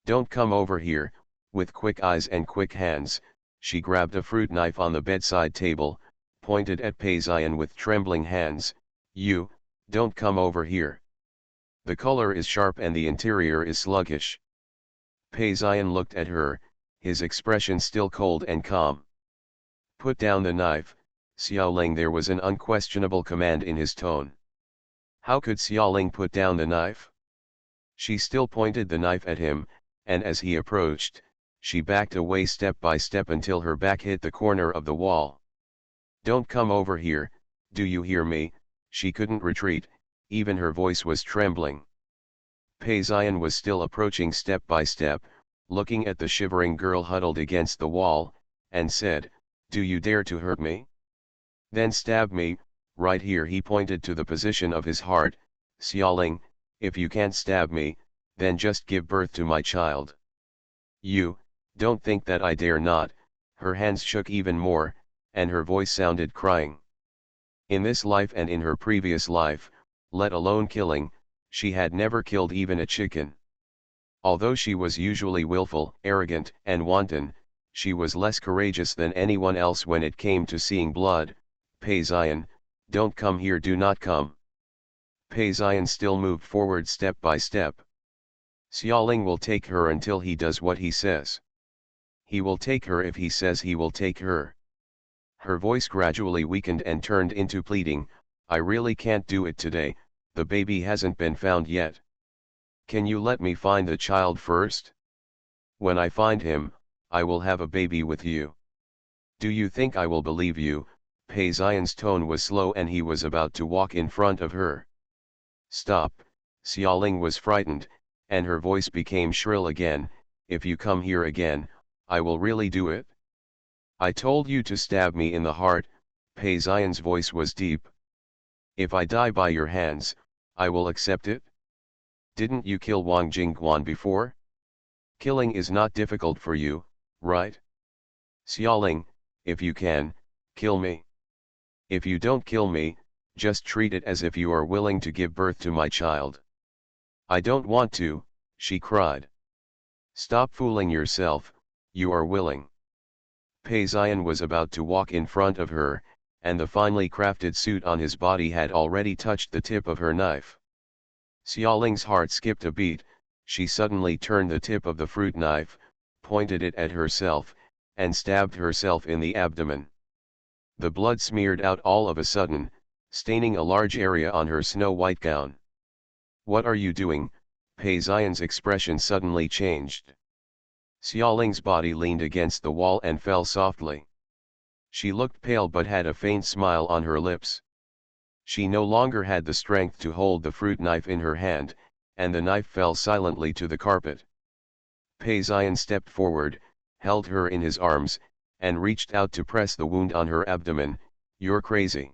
Don't come over here. With quick eyes and quick hands, she grabbed a fruit knife on the bedside table, pointed at Pei Ziyan with trembling hands. You, don't come over here. The color is sharp and the interior is sluggish. Pei Ziyan looked at her, his expression still cold and calm. Put down the knife, Xiaoling. There was an unquestionable command in his tone. How could Xiaoling put down the knife? She still pointed the knife at him, and as he approached, she backed away step by step until her back hit the corner of the wall. Don't come over here, do you hear me? She couldn't retreat, even her voice was trembling. Pei Ziyan was still approaching step by step, looking at the shivering girl huddled against the wall, and said, do you dare to hurt me? Then stab me, right here. He pointed to the position of his heart. Xiaoling, if you can't stab me, then just give birth to my child. You, don't think that I dare not. Her hands shook even more, and her voice sounded crying. In this life and in her previous life, let alone killing, she had never killed even a chicken. Although she was usually willful, arrogant, and wanton, she was less courageous than anyone else when it came to seeing blood. Pei Zion, don't come here, do not come. Pei Zion still moved forward step by step. Xiaoling will take her until he does what he says. He will take her if he says he will take her. Her voice gradually weakened and turned into pleading, I really can't do it today, the baby hasn't been found yet. Can you let me find the child first? When I find him, I will have a baby with you. Do you think I will believe you? Pei Zion's tone was slow and he was about to walk in front of her. Stop, Xiaoling was frightened, and her voice became shrill again, if you come here again, I will really do it. I told you to stab me in the heart, Pei Zion's voice was deep. If I die by your hands, I will accept it. Didn't you kill Wang Jingguan before? Killing is not difficult for you, right? Xiaoling, if you can, kill me. If you don't kill me, just treat it as if you are willing to give birth to my child. I don't want to, she cried. Stop fooling yourself, you are willing. Pei Zion was about to walk in front of her, and the finely crafted suit on his body had already touched the tip of her knife. Xiaoling's heart skipped a beat, she suddenly turned the tip of the fruit knife, pointed it at herself, and stabbed herself in the abdomen. The blood smeared out all of a sudden, staining a large area on her snow-white gown. What are you doing? Pei Zion's expression suddenly changed. Xiaoling's body leaned against the wall and fell softly. She looked pale but had a faint smile on her lips. She no longer had the strength to hold the fruit knife in her hand, and the knife fell silently to the carpet. Pei Zion stepped forward, held her in his arms, and reached out to press the wound on her abdomen. You're crazy.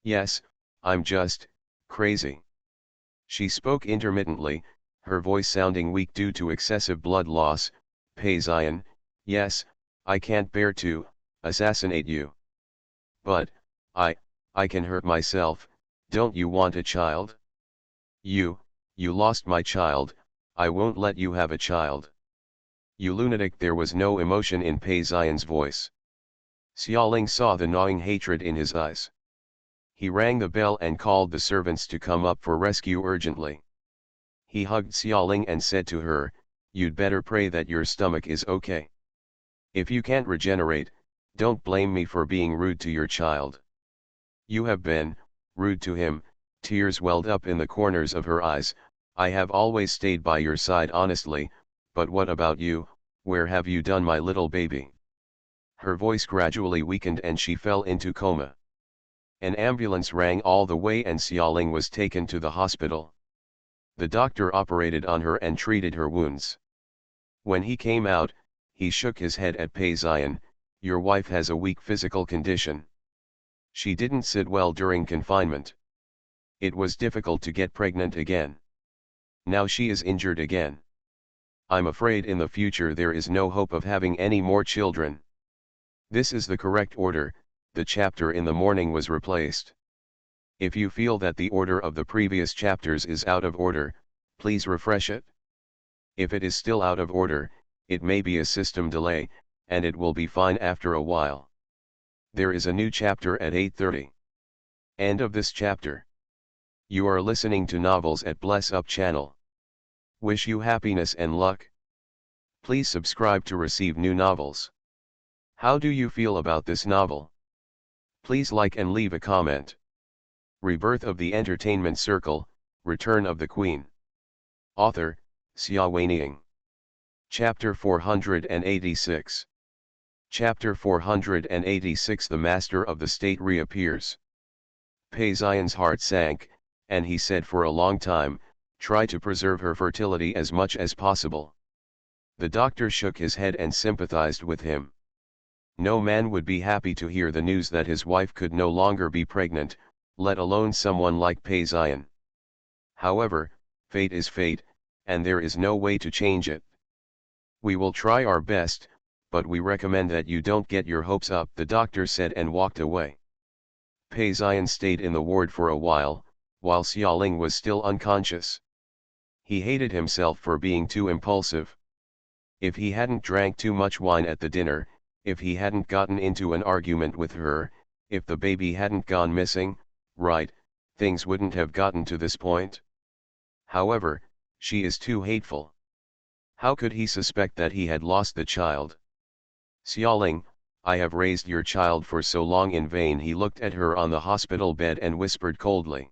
Yes, I'm just crazy. She spoke intermittently, her voice sounding weak due to excessive blood loss. Pei Zion, yes, I can't bear to assassinate you. But, I can hurt myself. Don't you want a child? You lost my child, I won't let you have a child. You lunatic. There was no emotion in Pei Zion's voice. Xiaoling saw the gnawing hatred in his eyes. He rang the bell and called the servants to come up for rescue urgently. He hugged Xiaoling and said to her, you'd better pray that your stomach is okay. If you can't regenerate, don't blame me for being rude to your child. You have been rude to him. Tears welled up in the corners of her eyes. I have always stayed by your side honestly, but what about you? Where have you done my little baby? Her voice gradually weakened and she fell into coma. An ambulance rang all the way and Xiaoling was taken to the hospital. The doctor operated on her and treated her wounds. When he came out, he shook his head at Pei Zion. Your wife has a weak physical condition. She didn't sit well during confinement. It was difficult to get pregnant again. Now she is injured again. I'm afraid in the future there is no hope of having any more children. This is the correct order. The chapter in the morning was replaced. If you feel that the order of the previous chapters is out of order, please refresh it. If it is still out of order, it may be a system delay, and it will be fine after a while. There is a new chapter at 8:30. End of this chapter. You are listening to novels at Bless Up channel. Wish you happiness and luck. Please subscribe to receive new novels. How do you feel about this novel? Please like and leave a comment. Rebirth of the Entertainment Circle, Return of the Queen. Author, Xia Weining. Chapter 486. Chapter 486. The Master of the State reappears. Pei Zion's heart sank, and he said for a long time, try to preserve her fertility as much as possible. The doctor shook his head and sympathized with him. No man would be happy to hear the news that his wife could no longer be pregnant, let alone someone like Pei Zion. However, fate is fate, and there is no way to change it. We will try our best, but we recommend that you don't get your hopes up, the doctor said and walked away. Pei Zion stayed in the ward for a while Xiaoling was still unconscious. He hated himself for being too impulsive. If he hadn't drank too much wine at the dinner, if he hadn't gotten into an argument with her, if the baby hadn't gone missing, right, things wouldn't have gotten to this point. However, she is too hateful. How could he suspect that he had lost the child? Xiaoling, I have raised your child for so long in vain. He looked at her on the hospital bed and whispered coldly.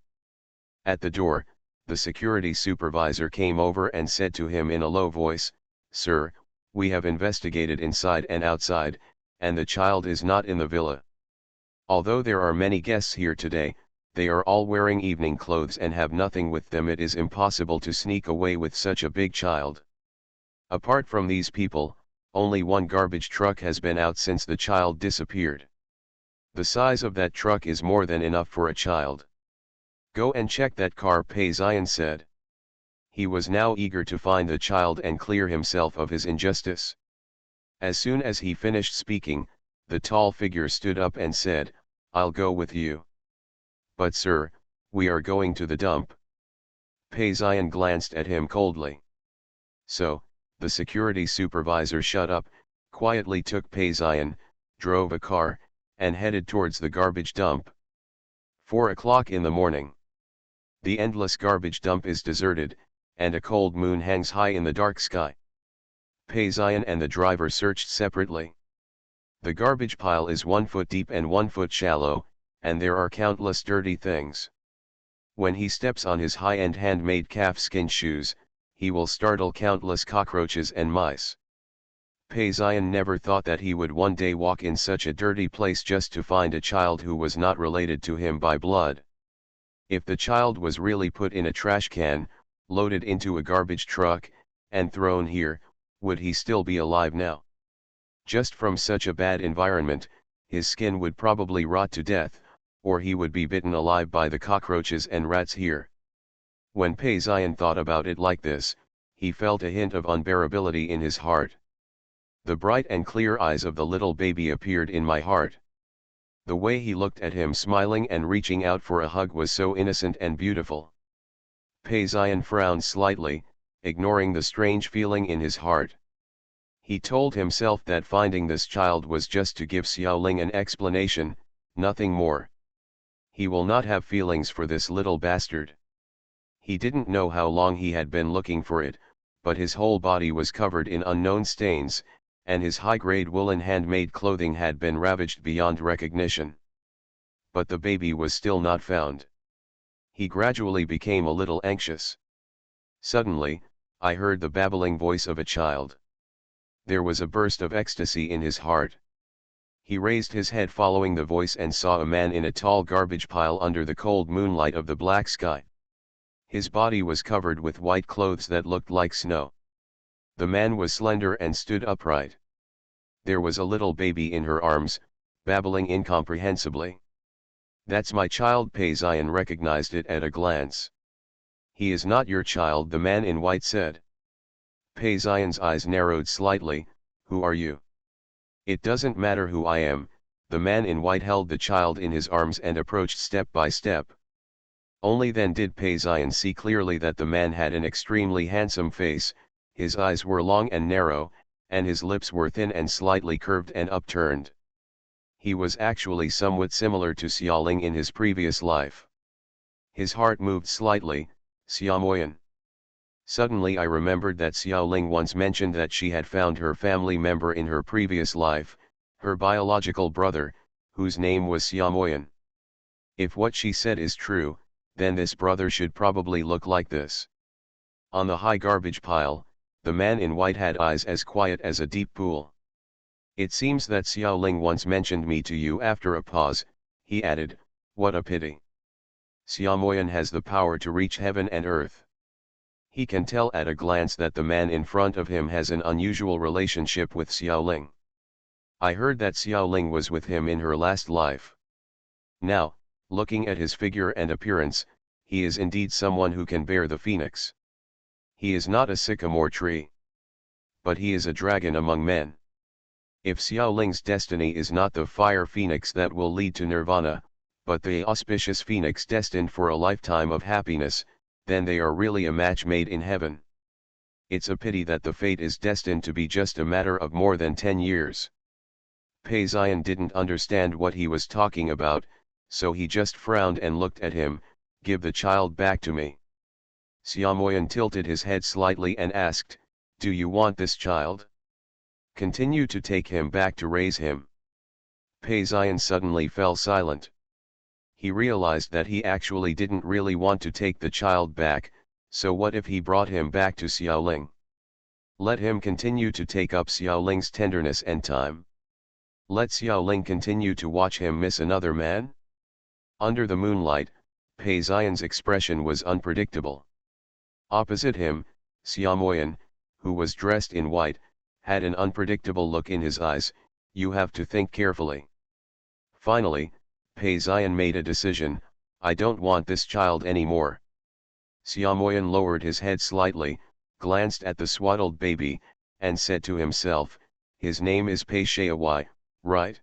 At the door, the security supervisor came over and said to him in a low voice, "Sir, we have investigated inside and outside, and the child is not in the villa. Although there are many guests here today, they are all wearing evening clothes and have nothing with them. It is impossible to sneak away with such a big child. Apart from these people, only one garbage truck has been out since the child disappeared. The size of that truck is more than enough for a child. Go and check that car," Pei Ziyan said. He was now eager to find the child and clear himself of his injustice. As soon as he finished speaking, the tall figure stood up and said, "I'll go with you." "But sir, we are going to the dump." Pei Ziyan glanced at him coldly. So, the security supervisor shut up, quietly took Pei Ziyan, drove a car, and headed towards the garbage dump. 4 o'clock in the morning. The endless garbage dump is deserted, and a cold moon hangs high in the dark sky. Pei Ziyan and the driver searched separately. The garbage pile is 1 foot deep and 1 foot shallow, and there are countless dirty things. When he steps on his high-end handmade calfskin shoes, he will startle countless cockroaches and mice. Pei Ziyan never thought that he would one day walk in such a dirty place just to find a child who was not related to him by blood. If the child was really put in a trash can, loaded into a garbage truck, and thrown here, would he still be alive now? Just from such a bad environment, his skin would probably rot to death, or he would be bitten alive by the cockroaches and rats here. When Pei Ziyan thought about it like this, he felt a hint of unbearability in his heart. The bright and clear eyes of the little baby appeared in my heart. The way he looked at him smiling and reaching out for a hug was so innocent and beautiful. Pei Ziyan frowned slightly, ignoring the strange feeling in his heart. He told himself that finding this child was just to give Xiaoling an explanation, nothing more. He will not have feelings for this little bastard. He didn't know how long he had been looking for it, but his whole body was covered in unknown stains, and his high-grade woolen handmade clothing had been ravaged beyond recognition. But the baby was still not found. He gradually became a little anxious. Suddenly, I heard the babbling voice of a child. There was a burst of ecstasy in his heart. He raised his head following the voice and saw a man in a tall garbage pile under the cold moonlight of the black sky. His body was covered with white clothes that looked like snow. The man was slender and stood upright. There was a little baby in her arms, babbling incomprehensibly. "That's my child." Pei Ziyan recognized it at a glance. "He is not your child," the man in white said. Pei Ziyan's eyes narrowed slightly. "Who are you?" "It doesn't matter who I am." The man in white held the child in his arms and approached step by step. Only then did Pei Ziyan see clearly that the man had an extremely handsome face, his eyes were long and narrow, and his lips were thin and slightly curved and upturned. He was actually somewhat similar to Xiaoling in his previous life. His heart moved slightly. Xiaomoyan. Suddenly I remembered that Xiaoling once mentioned that she had found her family member in her previous life, her biological brother, whose name was Xiaomoyan. If what she said is true, then this brother should probably look like this. On the high garbage pile, the man in white had eyes as quiet as a deep pool. "It seems that Xiaoling once mentioned me to you." After a pause, he added, "What a pity. Xiaomoyan has the power to reach heaven and earth." He can tell at a glance that the man in front of him has an unusual relationship with Xiaoling. I heard that Xiaoling was with him in her last life. Now, looking at his figure and appearance, he is indeed someone who can bear the phoenix. He is not a sycamore tree. But he is a dragon among men. If Xiaoling's destiny is not the fire phoenix that will lead to nirvana, but the auspicious phoenix destined for a lifetime of happiness, then they are really a match made in heaven. It's a pity that the fate is destined to be just a matter of more than 10 years. Pei Ziyan didn't understand what he was talking about, so he just frowned and looked at him. Give the child back to me. Xiaomoyan tilted his head slightly and asked, do you want this child? Continue to take him back to raise him. Pei Ziyan suddenly fell silent. He realized that he actually didn't really want to take the child back, so what if he brought him back to Xiaoling? Let him continue to take up Xiaoling's tenderness and time. Let Xiaoling continue to watch him miss another man? Under the moonlight, Pei Ziyan's expression was unpredictable. Opposite him, Xiaomoyan, who was dressed in white, had an unpredictable look in his eyes. You have to think carefully. Finally, Pei Ziyan made a decision. I don't want this child anymore. Xiaomoyan lowered his head slightly, glanced at the swaddled baby, and said to himself, his name is Pei Xiaowai, right?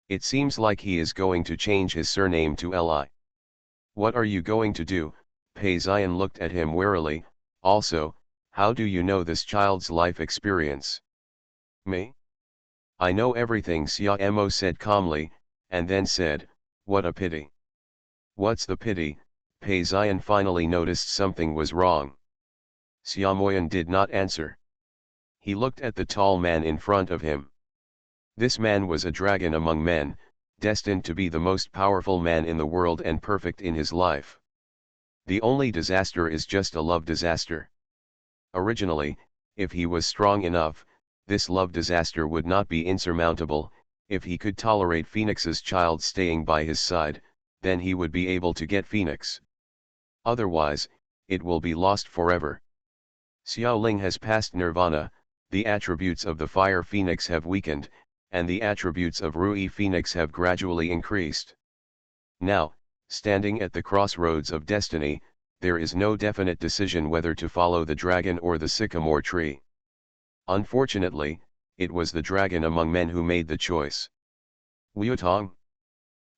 It seems like he is going to change his surname to Li. What are you going to do? Pei Ziyan looked at him warily. Also, how do you know this child's life experience? Me? I know everything, Xia Mo said calmly, and then said, what a pity. What's the pity? Pei Ziyan finally noticed something was wrong. Xiaomoyan did not answer. He looked at the tall man in front of him. This man was a dragon among men, destined to be the most powerful man in the world and perfect in his life. The only disaster is just a love disaster. Originally, if he was strong enough, this love disaster would not be insurmountable. If he could tolerate Phoenix's child staying by his side, then he would be able to get Phoenix. Otherwise, it will be lost forever. Xiaoling has passed nirvana, the attributes of the fire phoenix have weakened, and the attributes of Rui Phoenix have gradually increased. Now, standing at the crossroads of destiny, there is no definite decision whether to follow the dragon or the sycamore tree. Unfortunately, it was the dragon among men who made the choice. Wuotong?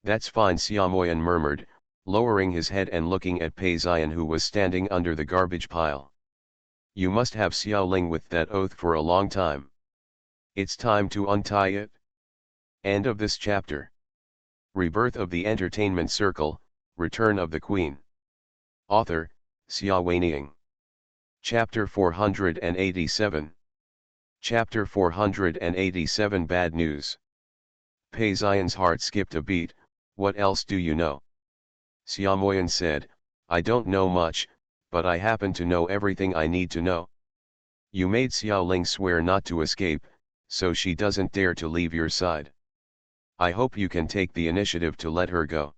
That's fine, Xiaomoyan murmured, lowering his head and looking at Pei Ziyan, who was standing under the garbage pile. You must have Xiaoling with that oath for a long time. It's time to untie it. End of this chapter. Rebirth of the Entertainment Circle, Return of the Queen. Author, Xia Weiniang. Chapter 487. Chapter 487 Bad News. Pei Ziyan's heart skipped a beat. What else do you know? Xiaomoyan said, I don't know much, but I happen to know everything I need to know. You made Xiaoling swear not to escape, so she doesn't dare to leave your side. I hope you can take the initiative to let her go.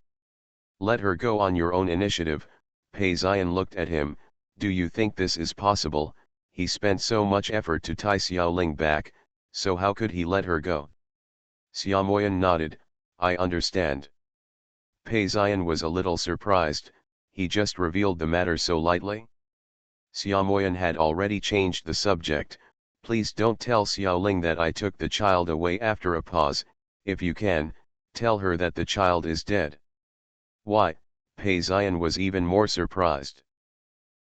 Let her go on your own initiative. Pei Ziyan looked at him. Do you think this is possible? He spent so much effort to tie Xiaoling back, so how could he let her go? Xiaomoyan nodded. I understand. Pei Ziyan was a little surprised. He just revealed the matter so lightly. Xiaomoyan had already changed the subject. Please don't tell Xiaoling that I took the child away. After a pause, if you can, tell her that the child is dead. Why? Pei Ziyan was even more surprised.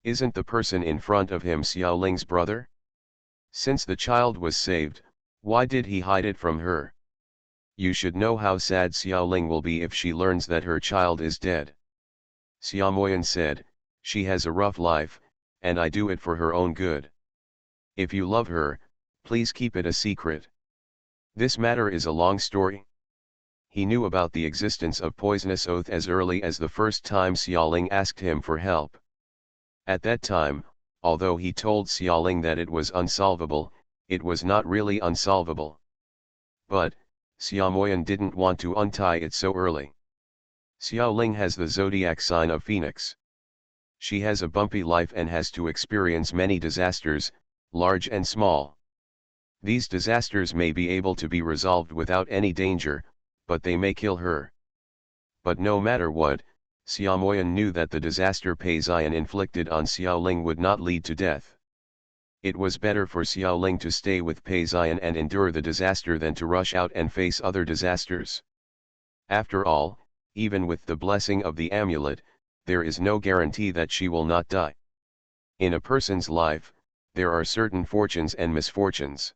Isn't the person in front of him Xiaoling's brother? Since the child was saved, why did he hide it from her? You should know how sad Xiaoling will be if she learns that her child is dead. Xiaomoyan said, she has a rough life, and I do it for her own good. If you love her, please keep it a secret. This matter is a long story. He knew about the existence of poisonous oath as early as the first time Xiaoling asked him for help. At that time, although he told Xiaoling that it was unsolvable, it was not really unsolvable. But, Xiaomoyan didn't want to untie it so early. Xiaoling has the zodiac sign of Phoenix. She has a bumpy life and has to experience many disasters, large and small. These disasters may be able to be resolved without any danger, but they may kill her. But no matter what, Xiaomoyan knew that the disaster Pei Ziyan inflicted on Xiaoling would not lead to death. It was better for Xiaoling to stay with Pei Ziyan and endure the disaster than to rush out and face other disasters. After all, even with the blessing of the amulet, there is no guarantee that she will not die. In a person's life, there are certain fortunes and misfortunes.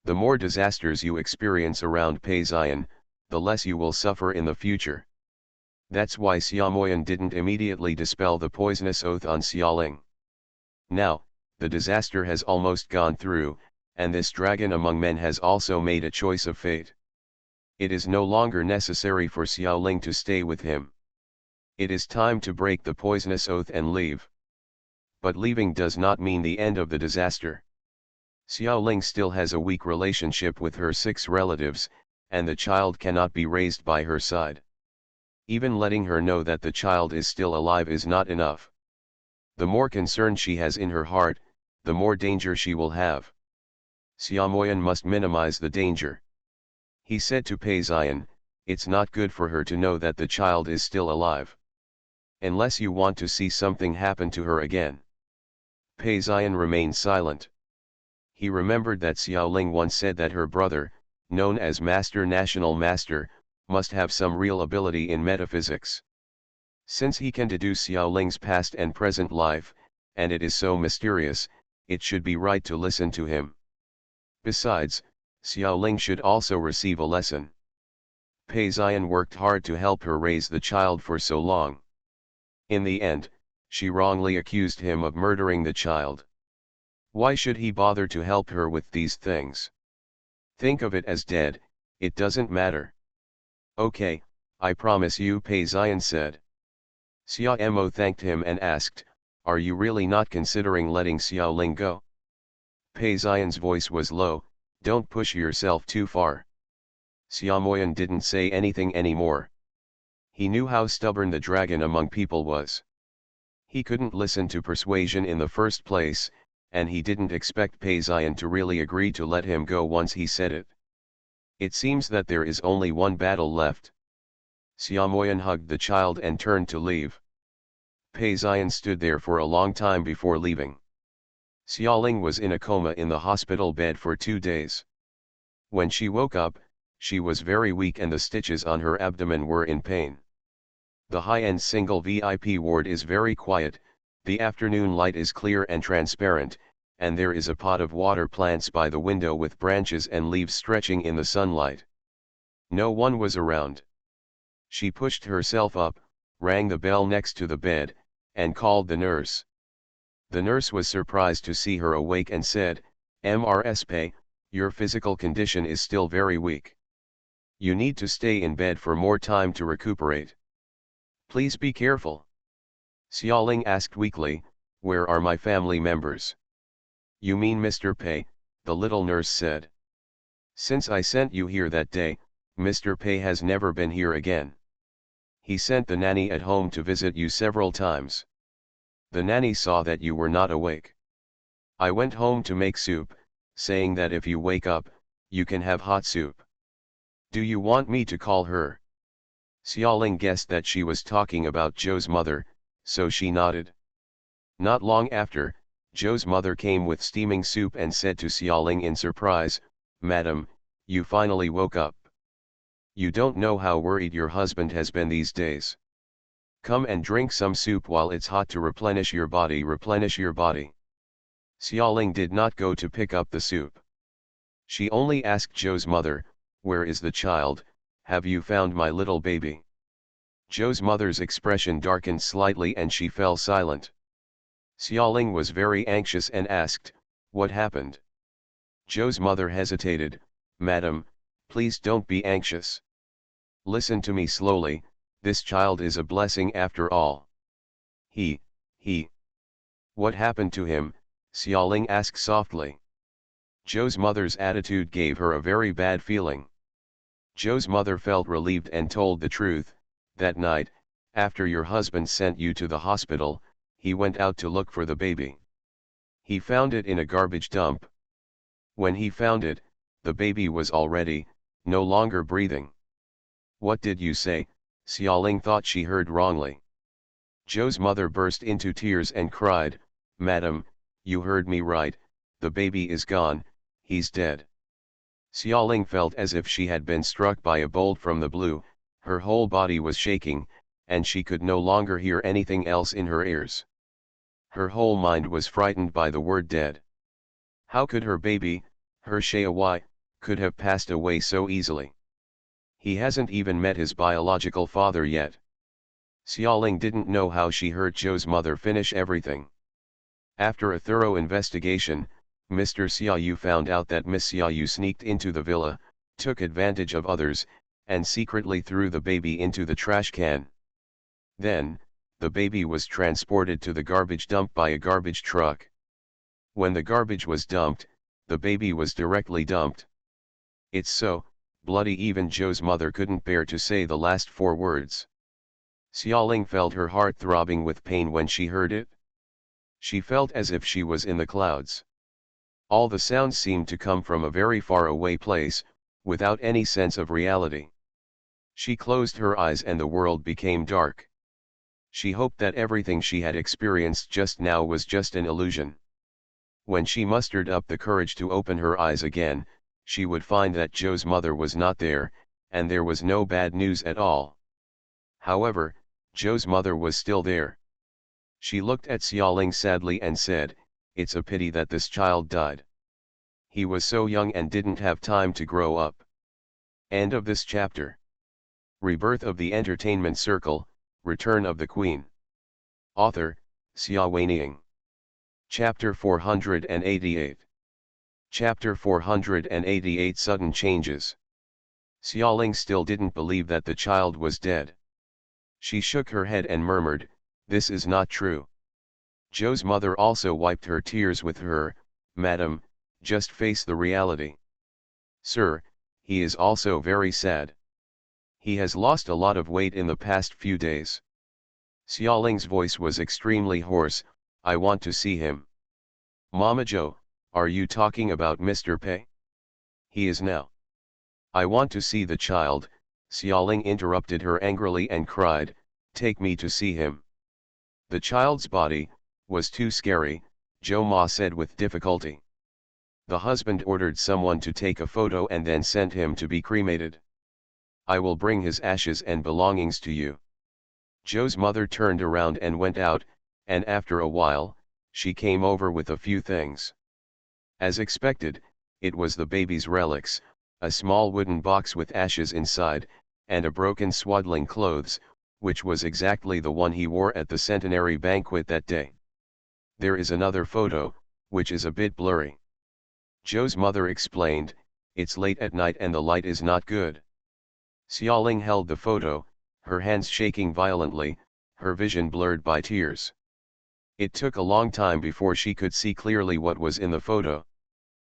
The more disasters you experience around Peizian, the less you will suffer in the future. That's why Xiaomoyan didn't immediately dispel the poisonous oath on Xiaoling. Now, the disaster has almost gone through, and this dragon among men has also made a choice of fate. It is no longer necessary for Xiaoling to stay with him. It is time to break the poisonous oath and leave. But leaving does not mean the end of the disaster. Xiaoling still has a weak relationship with her 6 relatives, and the child cannot be raised by her side. Even letting her know that the child is still alive is not enough. The more concern she has in her heart, the more danger she will have. Xiaomoyan must minimize the danger. He said to Peizian, it's not good for her to know that the child is still alive. Unless you want to see something happen to her again. Peizian remained silent. He remembered that Xiaoling once said that her brother, known as Master National Master, must have some real ability in metaphysics. Since he can deduce Xiaoling's past and present life, and it is so mysterious, it should be right to listen to him. Besides, Xiaoling should also receive a lesson. Peizian worked hard to help her raise the child for so long. In the end, she wrongly accused him of murdering the child. Why should he bother to help her with these things? Think of it as dead, it doesn't matter. Okay, I promise you, Peizian said. Xiaomo thanked him and asked, are you really not considering letting Xiaoling go? Peizian's voice was low, don't push yourself too far. Xiaomoyan didn't say anything anymore. He knew how stubborn the dragon among people was. He couldn't listen to persuasion in the first place, and he didn't expect Peizian to really agree to let him go once he said it. It seems that there is only one battle left. Xiaomoyan hugged the child and turned to leave. Peizian stood there for a long time before leaving. Xiaoling was in a coma in the hospital bed for 2 days. When she woke up, she was very weak and the stitches on her abdomen were in pain. The high-end single VIP ward is very quiet, the afternoon light is clear and transparent, and there is a pot of water plants by the window with branches and leaves stretching in the sunlight. No one was around. She pushed herself up, rang the bell next to the bed, and called the nurse. The nurse was surprised to see her awake and said, "Mrs. your physical condition is still very weak. You need to stay in bed for more time to recuperate. Please be careful." Xiaoling asked weakly, "Where are my family members?" "You mean Mr. Pei," the little nurse said. "Since I sent you here that day, Mr. Pei has never been here again. He sent the nanny at home to visit you several times. The nanny saw that you were not awake. I went home to make soup, saying that if you wake up, you can have hot soup. Do you want me to call her?" Xiaoling guessed that she was talking about Zhou's mother, so she nodded. Not long after, Zhou's mother came with steaming soup and said to Xiaoling in surprise, "Madam, you finally woke up. You don't know how worried your husband has been these days. Come and drink some soup while it's hot to replenish your body, replenish your body." Xiaoling did not go to pick up the soup. She only asked Zhou's mother, "Where is the child? Have you found my little baby?" Zhou's mother's expression darkened slightly and she fell silent. Xiaoling was very anxious and asked, "What happened?" Zhou's mother hesitated, "Madam, please don't be anxious. Listen to me slowly, this child is a blessing after all." He. What happened to him?" Xiaoling asked softly. Zhou's mother's attitude gave her a very bad feeling. Zhou's mother felt relieved and told the truth. "That night, after your husband sent you to the hospital, he went out to look for the baby. He found it in a garbage dump. When he found it, the baby was already, no longer breathing." "What did you say?" Xiaoling thought she heard wrongly. Zhou's mother burst into tears and cried, "Madam, you heard me right, the baby is gone, he's dead." Xiaoling felt as if she had been struck by a bolt from the blue, her whole body was shaking, and she could no longer hear anything else in her ears. Her whole mind was frightened by the word dead. How could her baby, her Shayawai, could have passed away so easily? He hasn't even met his biological father yet. Xiaoling didn't know how she heard Zhou's mother finish everything. After a thorough investigation, Mr. Xiaoyu found out that Miss Xiaoyu sneaked into the villa, took advantage of others, and secretly threw the baby into the trash can. Then, the baby was transported to the garbage dump by a garbage truck. When the garbage was dumped, the baby was directly dumped. It's so bloody even Zhou's mother couldn't bear to say the last 4 words. Xiaoling felt her heart throbbing with pain when she heard it. She felt as if she was in the clouds. All the sounds seemed to come from a very far away place, without any sense of reality. She closed her eyes and the world became dark. She hoped that everything she had experienced just now was just an illusion. When she mustered up the courage to open her eyes again, she would find that Zhou's mother was not there, and there was no bad news at all. However, Zhou's mother was still there. She looked at Xiaoling sadly and said, "It's a pity that this child died. He was so young and didn't have time to grow up." End of this chapter. Rebirth of the Entertainment Circle, Return of the Queen. Author, Xia Weiniang. Chapter 488. Chapter 488 Sudden Changes. Xiaoling still didn't believe that the child was dead. She shook her head and murmured, "This is not true." Zhou's mother also wiped her tears with her, "Madam, just face the reality. Sir, he is also very sad. He has lost a lot of weight in the past few days." Xiaoling's voice was extremely hoarse, "I want to see him." "Mama Zhou, are you talking about Mr. Pei? He is now." "I want to see the child," Xiaoling interrupted her angrily and cried, "Take me to see him." "The child's body was too scary," Zhou Ma said with difficulty. "The husband ordered someone to take a photo and then sent him to be cremated. I will bring his ashes and belongings to you." Zhou's mother turned around and went out, and after a while, she came over with a few things. As expected, it was the baby's relics, a small wooden box with ashes inside, and a broken swaddling clothes, which was exactly the one he wore at the centenary banquet that day. "There is another photo, which is a bit blurry," Zhou's mother explained, "It's late at night and the light is not good." Xiaoling held the photo, her hands shaking violently, her vision blurred by tears. It took a long time before she could see clearly what was in the photo.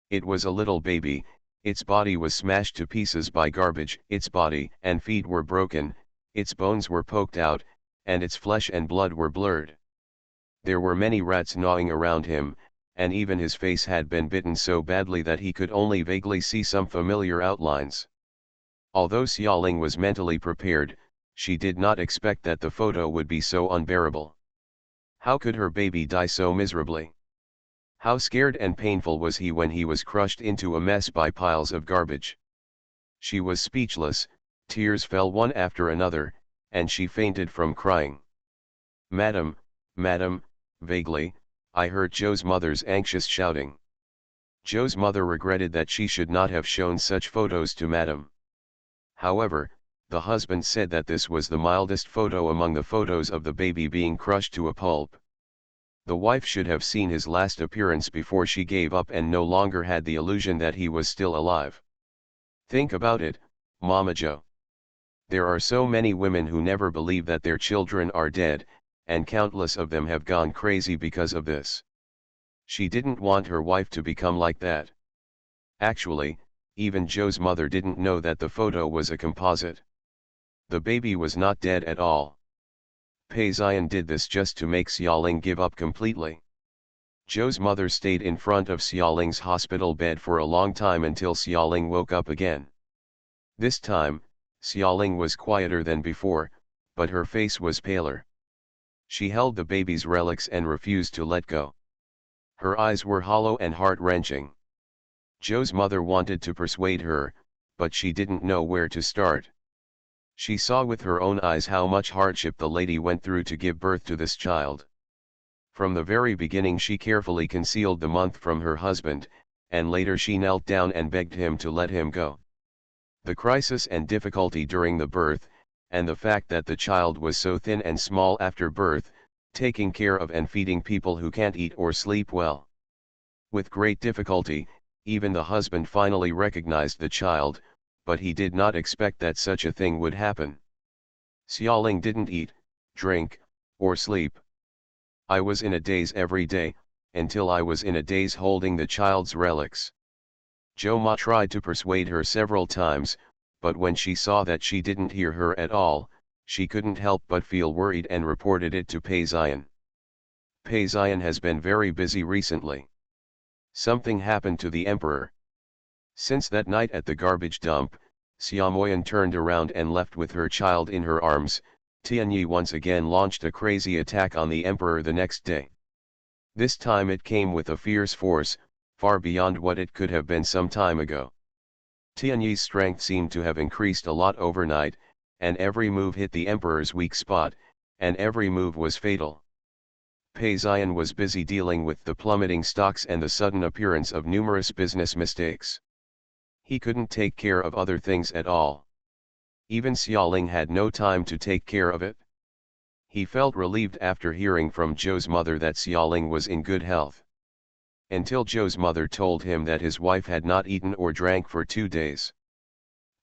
It was a little baby, its body was smashed to pieces by garbage, its body and feet were broken, its bones were poked out, and its flesh and blood were blurred. There were many rats gnawing around him, and even his face had been bitten so badly that he could only vaguely see some familiar outlines. Although Xiaoling was mentally prepared, she did not expect that the photo would be so unbearable. How could her baby die so miserably? How scared and painful was he when he was crushed into a mess by piles of garbage? She was speechless, tears fell one after another, and she fainted from crying. "Madam, madam," vaguely, I heard Zhou's mother's anxious shouting. Zhou's mother regretted that she should not have shown such photos to madam. However, the husband said that this was the mildest photo among the photos of the baby being crushed to a pulp. The wife should have seen his last appearance before she gave up and no longer had the illusion that he was still alive. Think about it, Mama Zhou. There are so many women who never believe that their children are dead, and countless of them have gone crazy because of this. She didn't want her wife to become like that. Actually, even Zhou's mother didn't know that the photo was a composite. The baby was not dead at all. Pei Xian did this just to make Xiaoling give up completely. Zhou's mother stayed in front of Xiaoling's hospital bed for a long time until Xiaoling woke up again. This time, Xiaoling was quieter than before, but her face was paler. She held the baby's relics and refused to let go. Her eyes were hollow and heart-wrenching. Zhou's mother wanted to persuade her, but she didn't know where to start. She saw with her own eyes how much hardship the lady went through to give birth to this child. From the very beginning she carefully concealed the month from her husband, and later she knelt down and begged him to let him go. The crisis and difficulty during the birth, and the fact that the child was so thin and small after birth, taking care of and feeding people who can't eat or sleep well. With great difficulty, even the husband finally recognized the child, but he did not expect that such a thing would happen. Xiaoling didn't eat, drink, or sleep. I was in a daze every day, until I was in a daze holding the child's relics. Zhou Ma tried to persuade her several times, but when she saw that she didn't hear her at all, she couldn't help but feel worried and reported it to Pei Xian. Pei Xian has been very busy recently. Something happened to the emperor. Since that night at the garbage dump, Xia Moyan turned around and left with her child in her arms. Tianyi once again launched a crazy attack on the emperor the next day. This time it came with a fierce force, far beyond what it could have been some time ago. Tianyi's strength seemed to have increased a lot overnight, and every move hit the emperor's weak spot, and every move was fatal. Pei Xian was busy dealing with the plummeting stocks and the sudden appearance of numerous business mistakes. He couldn't take care of other things at all. Even Xiaoling had no time to take care of it. He felt relieved after hearing from Zhou's mother that Xiaoling was in good health. Until Zhou's mother told him that his wife had not eaten or drank for 2 days.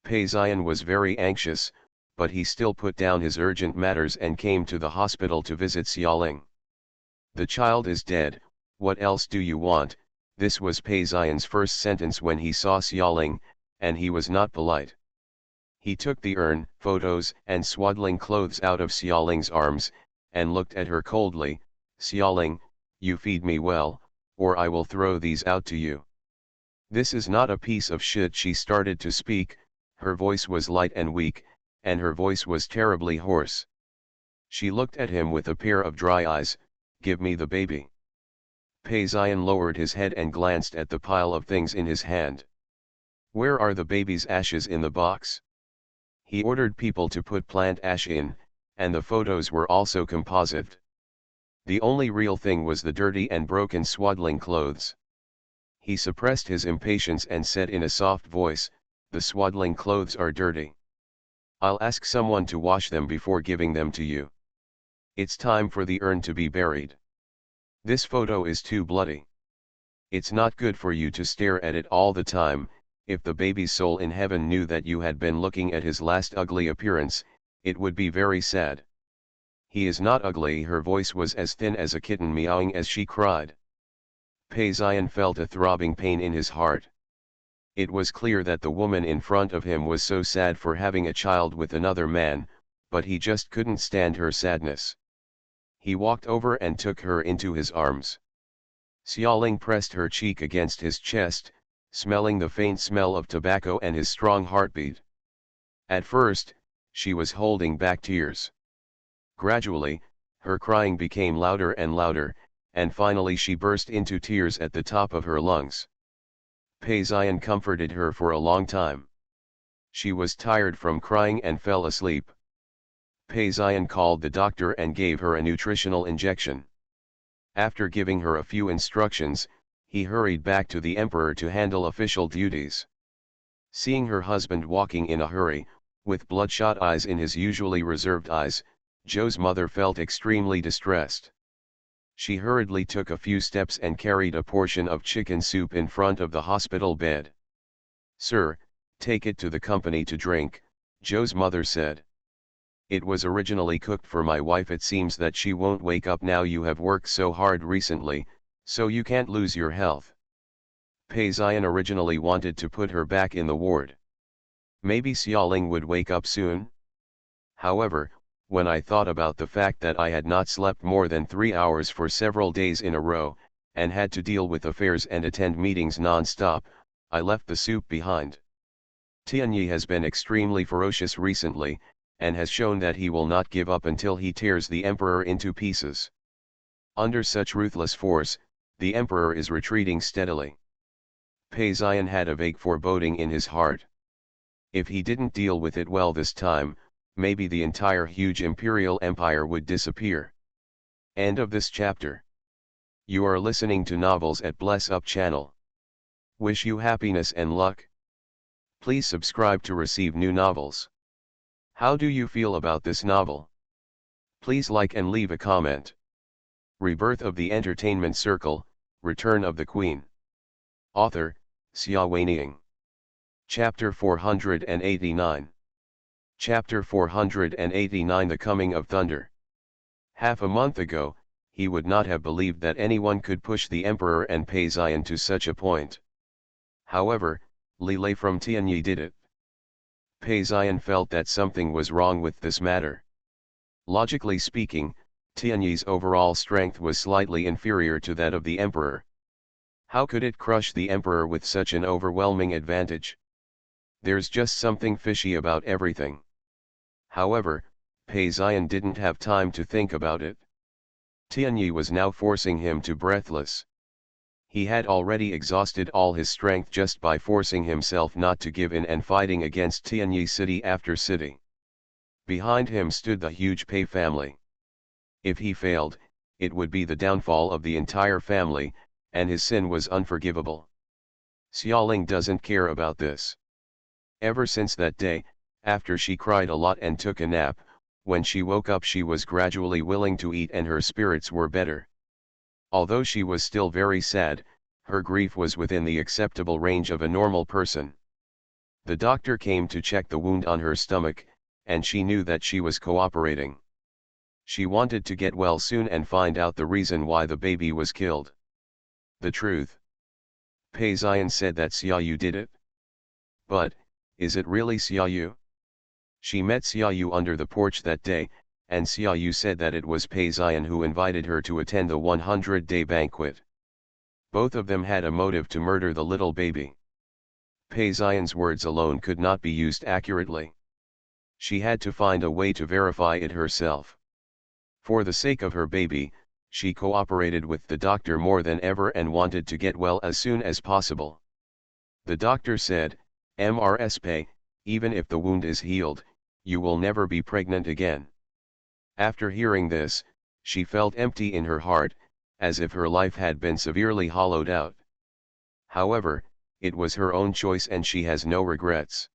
Pei Xian was very anxious, but he still put down his urgent matters and came to the hospital to visit Xiaoling. "The child is dead, what else do you want?" This was Pei Xian's first sentence when he saw Xiaoling, and he was not polite. He took the urn, photos and swaddling clothes out of Xiaoling's arms, and looked at her coldly. "Xiaoling, you feed me well, or I will throw these out to you." "This is not a piece of shit." She started to speak, her voice was light and weak, and her voice was terribly hoarse. She looked at him with a pair of dry eyes. "Give me the baby." Pei Xian lowered his head and glanced at the pile of things in his hand. "Where are the baby's ashes in the box?" He ordered people to put plant ash in, and the photos were also composite. The only real thing was the dirty and broken swaddling clothes. He suppressed his impatience and said in a soft voice, "The swaddling clothes are dirty. I'll ask someone to wash them before giving them to you. It's time for the urn to be buried. This photo is too bloody. It's not good for you to stare at it all the time. If the baby's soul in heaven knew that you had been looking at his last ugly appearance, it would be very sad." "He is not ugly." Her voice was as thin as a kitten meowing as she cried. Pei Xian felt a throbbing pain in his heart. It was clear that the woman in front of him was so sad for having a child with another man, but he just couldn't stand her sadness. He walked over and took her into his arms. Xiaoling pressed her cheek against his chest, smelling the faint smell of tobacco and his strong heartbeat. At first, she was holding back tears. Gradually, her crying became louder and louder, and finally she burst into tears at the top of her lungs. Pei Xian comforted her for a long time. She was tired from crying and fell asleep. Pei Xian called the doctor and gave her a nutritional injection. After giving her a few instructions, he hurried back to the emperor to handle official duties. Seeing her husband walking in a hurry, with bloodshot eyes in his usually reserved eyes, Zhou's mother felt extremely distressed. She hurriedly took a few steps and carried a portion of chicken soup in front of the hospital bed. "Sir, take it to the company to drink," Zhou's mother said. "It was originally cooked for my wife. It seems that she won't wake up now. You have worked so hard recently, so you can't lose your health." Pei Xian originally wanted to put her back in the ward. Maybe Xiaoling would wake up soon? However, when I thought about the fact that I had not slept more than 3 hours for several days in a row, and had to deal with affairs and attend meetings non-stop, I left the soup behind. Tianyi has been extremely ferocious recently, and has shown that he will not give up until he tears the emperor into pieces. Under such ruthless force, the emperor is retreating steadily. Pei Xian had a vague foreboding in his heart. If he didn't deal with it well this time, maybe the entire huge imperial empire would disappear. End of this chapter. You are listening to Novels at Bless Up channel. Wish you happiness and luck. Please subscribe to receive new novels. How do you feel about this novel? Please like and leave a comment. Rebirth of the Entertainment Circle, Return of the Queen. Author, Sci-fi. Chapter 489. Chapter 489 The Coming of Thunder. Half a month ago, he would not have believed that anyone could push the Emperor and Pei Xian to such a point. However, Li Lei from Tianyi did it. Pei Xian felt that something was wrong with this matter. Logically speaking, Tianyi's overall strength was slightly inferior to that of the Emperor. How could it crush the Emperor with such an overwhelming advantage? There's just something fishy about everything. However, Pei Xian didn't have time to think about it. Tianyi was now forcing him to breathless. He had already exhausted all his strength just by forcing himself not to give in and fighting against Tianyi city after city. Behind him stood the huge Pei family. If he failed, it would be the downfall of the entire family, and his sin was unforgivable. Xiaoling doesn't care about this. Ever since that day, after she cried a lot and took a nap, when she woke up she was gradually willing to eat and her spirits were better. Although she was still very sad, her grief was within the acceptable range of a normal person. The doctor came to check the wound on her stomach, and she knew that she was cooperating. She wanted to get well soon and find out the reason why the baby was killed. The truth. Pei Xian said that Xiaoyu did it. But, is it really Xiaoyu? She met Xiaoyu under the porch that day, and Xiaoyu said that it was Pei Xian who invited her to attend the 100-day banquet. Both of them had a motive to murder the little baby. Pei Xian's words alone could not be used accurately. She had to find a way to verify it herself. For the sake of her baby, she cooperated with the doctor more than ever and wanted to get well as soon as possible. The doctor said, "Mrs. Pei, even if the wound is healed, you will never be pregnant again." After hearing this, she felt empty in her heart, as if her life had been severely hollowed out. However, it was her own choice and she has no regrets.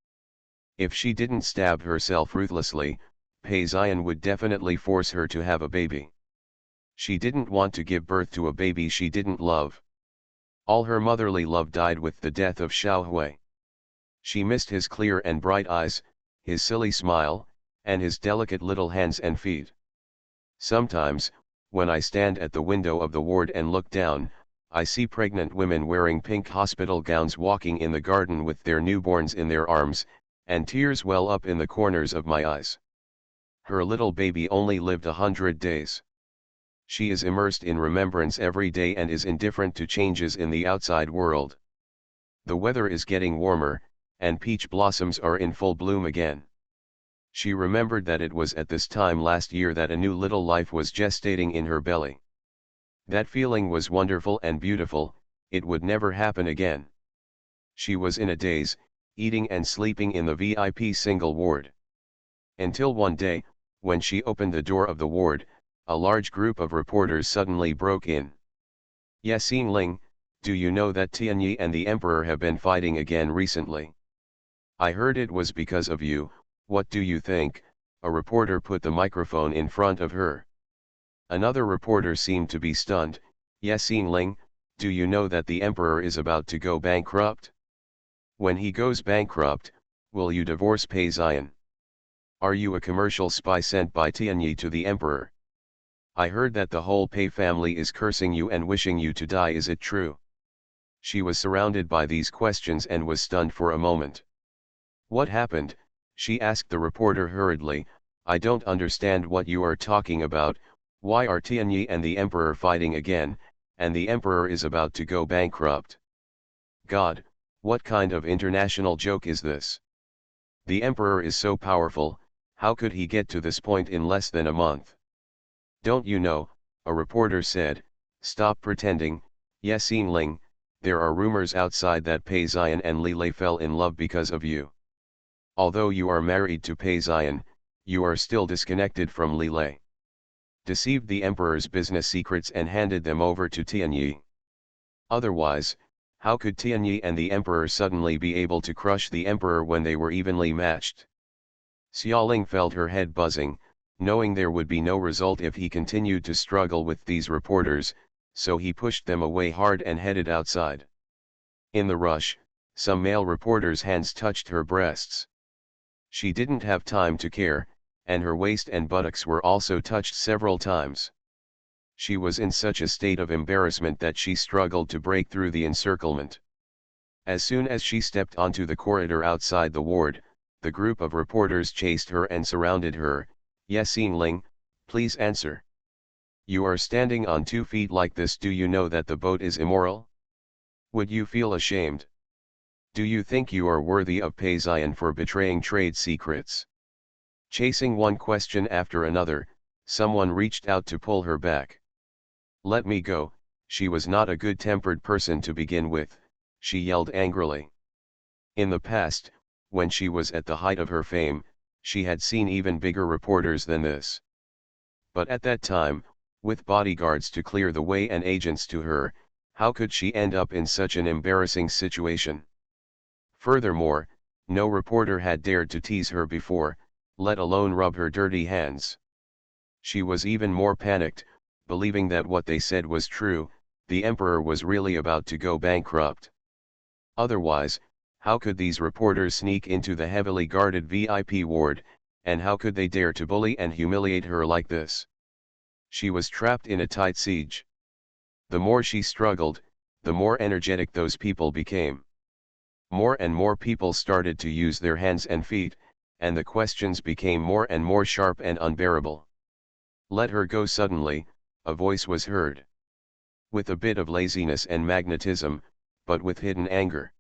If she didn't stab herself ruthlessly, Pei Xian would definitely force her to have a baby. She didn't want to give birth to a baby she didn't love. All her motherly love died with the death of Xiao Hui. She missed his clear and bright eyes, his silly smile, and his delicate little hands and feet. Sometimes, when I stand at the window of the ward and look down, I see pregnant women wearing pink hospital gowns walking in the garden with their newborns in their arms, and tears well up in the corners of my eyes. Her little baby only lived 100 days. She is immersed in remembrance every day and is indifferent to changes in the outside world. The weather is getting warmer, and peach blossoms are in full bloom again. She remembered that it was at this time last year that a new little life was gestating in her belly. That feeling was wonderful and beautiful, it would never happen again. She was in a daze, eating and sleeping in the VIP single ward. Until one day, when she opened the door of the ward, a large group of reporters suddenly broke in. "Yexing Ling, do you know that Tianyi and the Emperor have been fighting again recently? I heard it was because of you, what do you think?" A reporter put the microphone in front of her. Another reporter seemed to be stunned. "Yexing Ling, do you know that the Emperor is about to go bankrupt? When he goes bankrupt, will you divorce Pei Xian? Are you a commercial spy sent by Tianyi to the Emperor? I heard that the whole Pei family is cursing you and wishing you to die, is it true?" She was surrounded by these questions and was stunned for a moment. "What happened?" she asked the reporter hurriedly. "I don't understand what you are talking about. Why are Tianyi and the Emperor fighting again, and the Emperor is about to go bankrupt? God, what kind of international joke is this? The Emperor is so powerful, how could he get to this point in less than a month?" "Don't you know?" a reporter said. "Stop pretending, Yexing Ling, there are rumors outside that Pei Xian and Li Lei fell in love because of you. Although you are married to Pei Xian, You are still disconnected from Li Lei. Deceived the emperor's business secrets and handed them over to Tianyi. Otherwise, how could Tianyi and the emperor suddenly be able to crush the emperor when they were evenly matched? Xiaoling felt her head buzzing, knowing there would be no result if he continued to struggle with these reporters, so he pushed them away hard and headed outside. In the rush, some male reporters' hands touched her breasts. She didn't have time to care, and her waist and buttocks were also touched several times. She was in such a state of embarrassment that she struggled to break through the encirclement. As soon as she stepped onto the corridor outside the ward, the group of reporters chased her and surrounded her. Yes, Ling, please answer. You are standing on 2 feet like this. Do you know that the boat is immoral? Would you feel ashamed? Do you think you are worthy of Peizian for betraying trade secrets? Chasing one question after another, someone reached out to pull her back. Let me go. She was not a good-tempered person to begin with, she yelled angrily. In the past, when she was at the height of her fame, she had seen even bigger reporters than this. But at that time, with bodyguards to clear the way and agents to her, how could she end up in such an embarrassing situation? Furthermore, no reporter had dared to tease her before, let alone rub her dirty hands. She was even more panicked, believing that what they said was true, the emperor was really about to go bankrupt. Otherwise, how could these reporters sneak into the heavily guarded VIP ward, and how could they dare to bully and humiliate her like this? She was trapped in a tight siege. The more she struggled, the more energetic those people became. More and more people started to use their hands and feet, and the questions became more and more sharp and unbearable. Let her go. Suddenly, a voice was heard. With a bit of laziness and magnetism, but with hidden anger.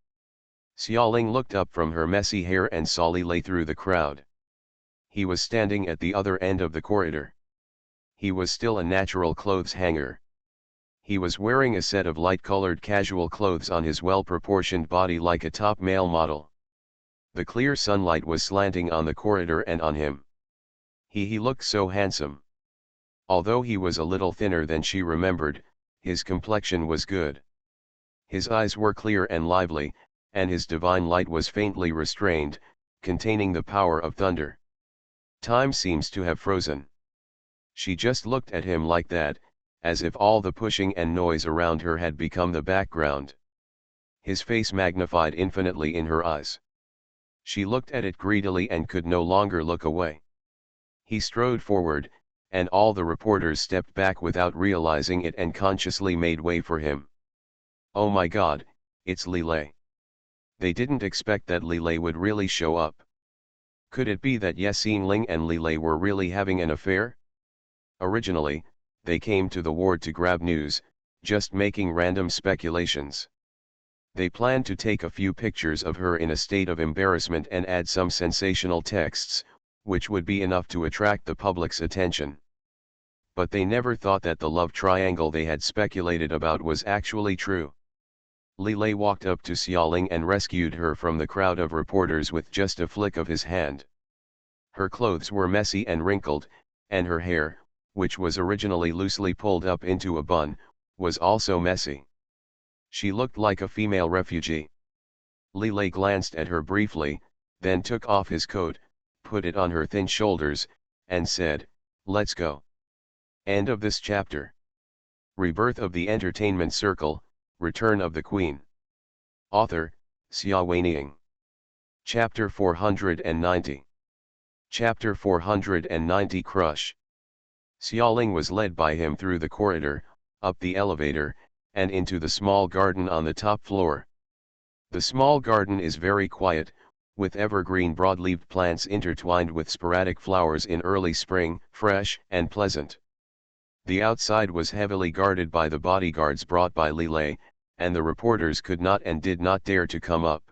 Xiaoling looked up from her messy hair and saw Li Lei through the crowd. He was standing at the other end of the corridor. He was still a natural clothes hanger. He was wearing a set of light-colored casual clothes on his well-proportioned body like a top male model. The clear sunlight was slanting on the corridor and on him. He looked so handsome. Although he was a little thinner than she remembered, his complexion was good. His eyes were clear and lively, and his divine light was faintly restrained, containing the power of thunder. Time seems to have frozen. She just looked at him like that, as if all the pushing and noise around her had become the background. His face magnified infinitely in her eyes. She looked at it greedily and could no longer look away. He strode forward, and all the reporters stepped back without realizing it and consciously made way for him. Oh my God, it's Li Lei. They didn't expect that Li Lei would really show up. Could it be that Yexin Ling and Li Lei were really having an affair? Originally, they came to the ward to grab news, just making random speculations. They planned to take a few pictures of her in a state of embarrassment and add some sensational texts, which would be enough to attract the public's attention. But they never thought that the love triangle they had speculated about was actually true. Li Lei walked up to Xiaoling and rescued her from the crowd of reporters with just a flick of his hand. Her clothes were messy and wrinkled, and her hair, which was originally loosely pulled up into a bun, was also messy. She looked like a female refugee. Li Lei glanced at her briefly, then took off his coat, put it on her thin shoulders, and said, "Let's go." End of this chapter. Rebirth of the Entertainment Circle, Return of the Queen. Author, Xia Weiniang. Chapter 490. Chapter 490 Crush. Xiaoling was led by him through the corridor, up the elevator, and into the small garden on the top floor. The small garden is very quiet, with evergreen broad-leaved plants intertwined with sporadic flowers in early spring, fresh and pleasant. The outside was heavily guarded by the bodyguards brought by Li Lei, and the reporters could not and did not dare to come up.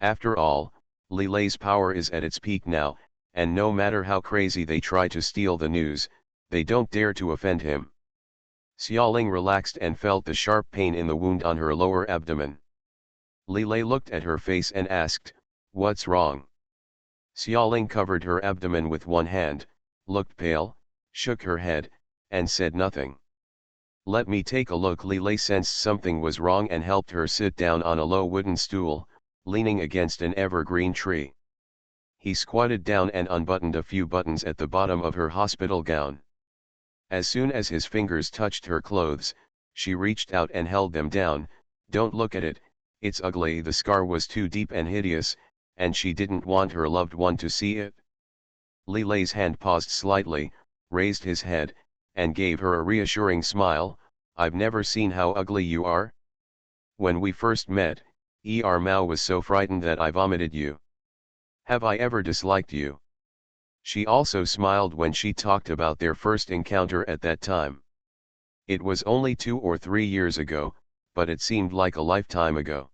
After all, Li Lei's power is at its peak now, and no matter how crazy they try to steal the news, they don't dare to offend him. Xiaoling relaxed and felt the sharp pain in the wound on her lower abdomen. Li Lei looked at her face and asked, "What's wrong?" Xiaoling covered her abdomen with one hand, looked pale, shook her head, and said nothing. Let me take a look. Li Lei sensed something was wrong and helped her sit down on a low wooden stool, leaning against an evergreen tree. He squatted down and unbuttoned a few buttons at the bottom of her hospital gown. As soon as his fingers touched her clothes, she reached out and held them down. Don't look at it, it's ugly. The scar was too deep and hideous, and she didn't want her loved one to see it. Li Lei's hand paused slightly, raised his head, and gave her a reassuring smile. I've never seen how ugly you are. When we first met, Mao was so frightened that I vomited you. Have I ever disliked you? She also smiled when she talked about their first encounter at that time. It was only 2 or 3 years ago, but it seemed like a lifetime ago.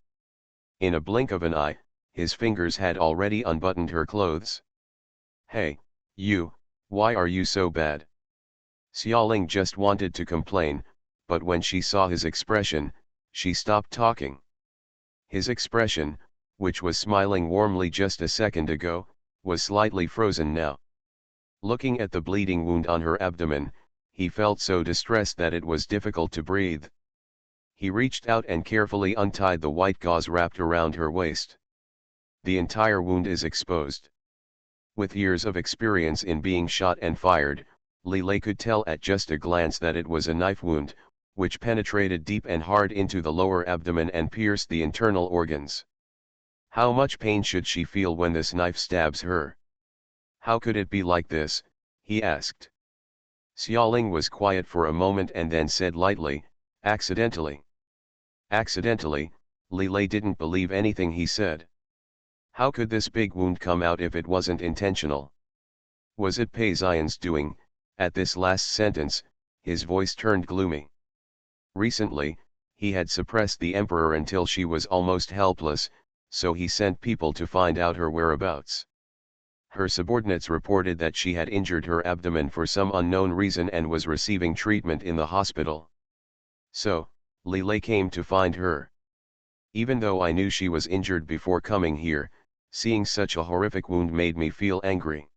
In a blink of an eye, his fingers had already unbuttoned her clothes. Hey, you, why are you so bad? Xiaoling just wanted to complain, but when she saw his expression, she stopped talking. His expression, which was smiling warmly just a second ago, was slightly frozen now. Looking at the bleeding wound on her abdomen, he felt so distressed that it was difficult to breathe. He reached out and carefully untied the white gauze wrapped around her waist. The entire wound is exposed. With years of experience in being shot and fired, Li Lei could tell at just a glance that it was a knife wound, which penetrated deep and hard into the lower abdomen and pierced the internal organs. How much pain should she feel when this knife stabs her? How could it be like this? He asked. Xiaoling was quiet for a moment and then said lightly, accidentally. Accidentally, Li Lei didn't believe anything he said. How could this big wound come out if it wasn't intentional? Was it Pei Xian's doing? At this last sentence, his voice turned gloomy. Recently, he had suppressed the emperor until she was almost helpless, so he sent people to find out her whereabouts. Her subordinates reported that she had injured her abdomen for some unknown reason and was receiving treatment in the hospital. So, Li Lei came to find her. Even though I knew she was injured before coming here, seeing such a horrific wound made me feel angry.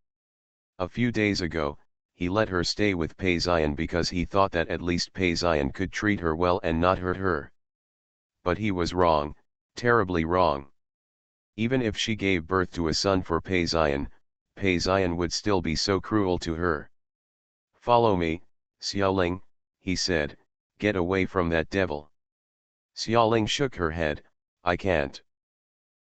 A few days ago, he let her stay with Pei Xian because he thought that at least Pei Xian could treat her well and not hurt her. But he was wrong, terribly wrong. Even if she gave birth to a son for Pei Xian would still be so cruel to her. Follow me, Xiaoling, he said, get away from that devil. Xiaoling shook her head, I can't.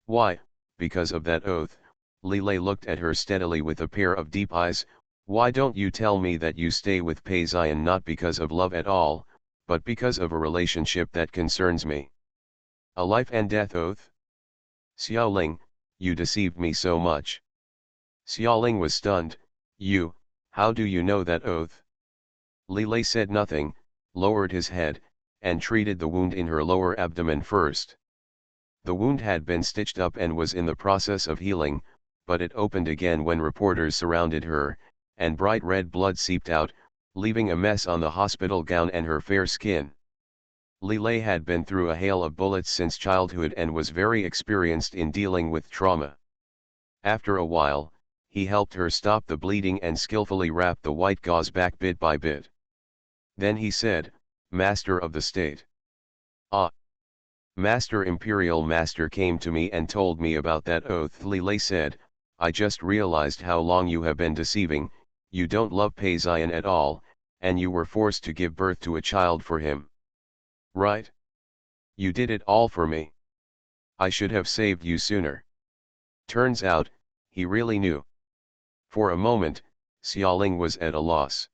Why? Because of that oath. Li Lei looked at her steadily with a pair of deep eyes. Why don't you tell me that you stay with Pei Xian not because of love at all, but because of a relationship that concerns me? A life and death oath? Xiaoling, you deceived me so much. Xiaoling was stunned. You, how do you know that oath? Li Lei said nothing, lowered his head, and treated the wound in her lower abdomen first. The wound had been stitched up and was in the process of healing, but it opened again when reporters surrounded her, and bright red blood seeped out, leaving a mess on the hospital gown and her fair skin. Li Lei had been through a hail of bullets since childhood and was very experienced in dealing with trauma. After a while, he helped her stop the bleeding and skillfully wrap the white gauze back bit by bit. Then he said, Master of the state. Ah! Master Imperial Master came to me and told me about that oath. Li Lei said, I just realized how long you have been deceiving. You don't love Pei Xian at all, and you were forced to give birth to a child for him. Right? You did it all for me. I should have saved you sooner. Turns out, he really knew. For a moment, Xiaoling was at a loss.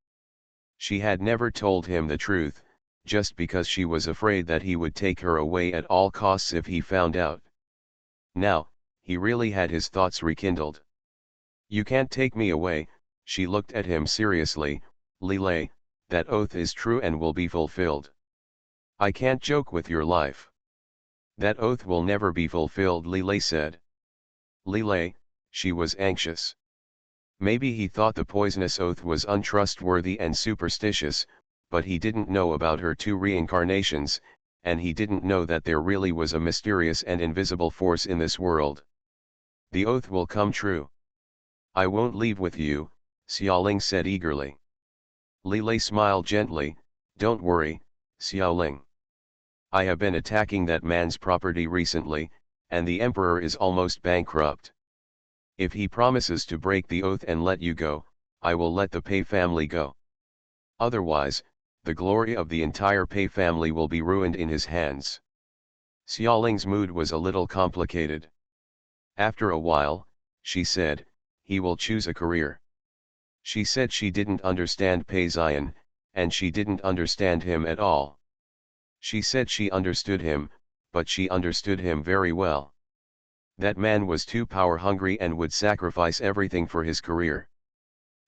She had never told him the truth, just because she was afraid that he would take her away at all costs if he found out. Now, he really had his thoughts rekindled. You can't take me away. She looked at him seriously. Li Lei, that oath is true and will be fulfilled. I can't joke with your life. That oath will never be fulfilled, Li Lei said. Li Lei, she was anxious. Maybe he thought the poisonous oath was untrustworthy and superstitious, but he didn't know about her 2 reincarnations, and he didn't know that there really was a mysterious and invisible force in this world. The oath will come true. I won't leave with you, Xiaoling said eagerly. Li Lei smiled gently, don't worry, Xiaoling. I have been attacking that man's property recently, and the emperor is almost bankrupt. If he promises to break the oath and let you go, I will let the Pei family go. Otherwise, the glory of the entire Pei family will be ruined in his hands. Xiaoling's mood was a little complicated. After a while, she said, he will choose a career. She said she didn't understand Pei Zion, and she didn't understand him at all. She said she understood him, but she understood him very well. That man was too power-hungry and would sacrifice everything for his career.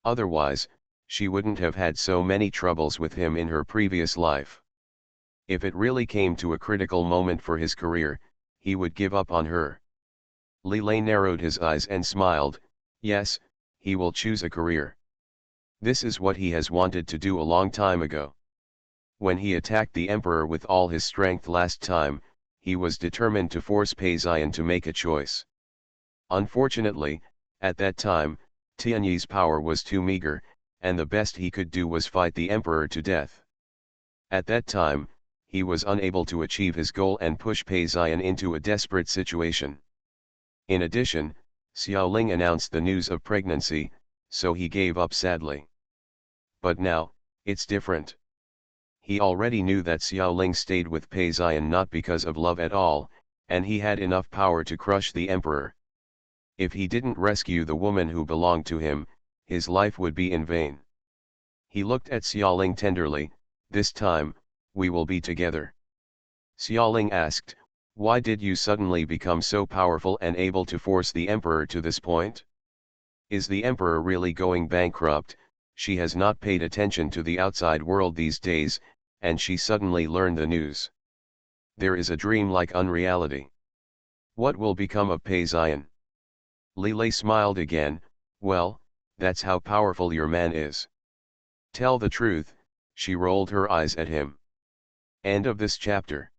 Otherwise, she wouldn't have had so many troubles with him in her previous life. If it really came to a critical moment for his career, he would give up on her. Li Lei narrowed his eyes and smiled, yes, he will choose a career. This is what he has wanted to do a long time ago. When he attacked the emperor with all his strength last time, he was determined to force Pei Zion to make a choice. Unfortunately, at that time, Tianyi's power was too meager, and the best he could do was fight the emperor to death. At that time, he was unable to achieve his goal and push Pei Zion into a desperate situation. In addition, Xiaoling announced the news of pregnancy, so he gave up sadly. But now, it's different. He already knew that Xiaoling stayed with Pei Zion not because of love at all, and he had enough power to crush the emperor. If he didn't rescue the woman who belonged to him, his life would be in vain. He looked at Xiaoling tenderly, this time, we will be together. Xiaoling asked, why did you suddenly become so powerful and able to force the emperor to this point? Is the emperor really going bankrupt? She has not paid attention to the outside world these days, and she suddenly learned the news. There is a dream like unreality. What will become of Pei Zion? Li Lei smiled again, well, that's how powerful your man is. Tell the truth, she rolled her eyes at him. End of this chapter.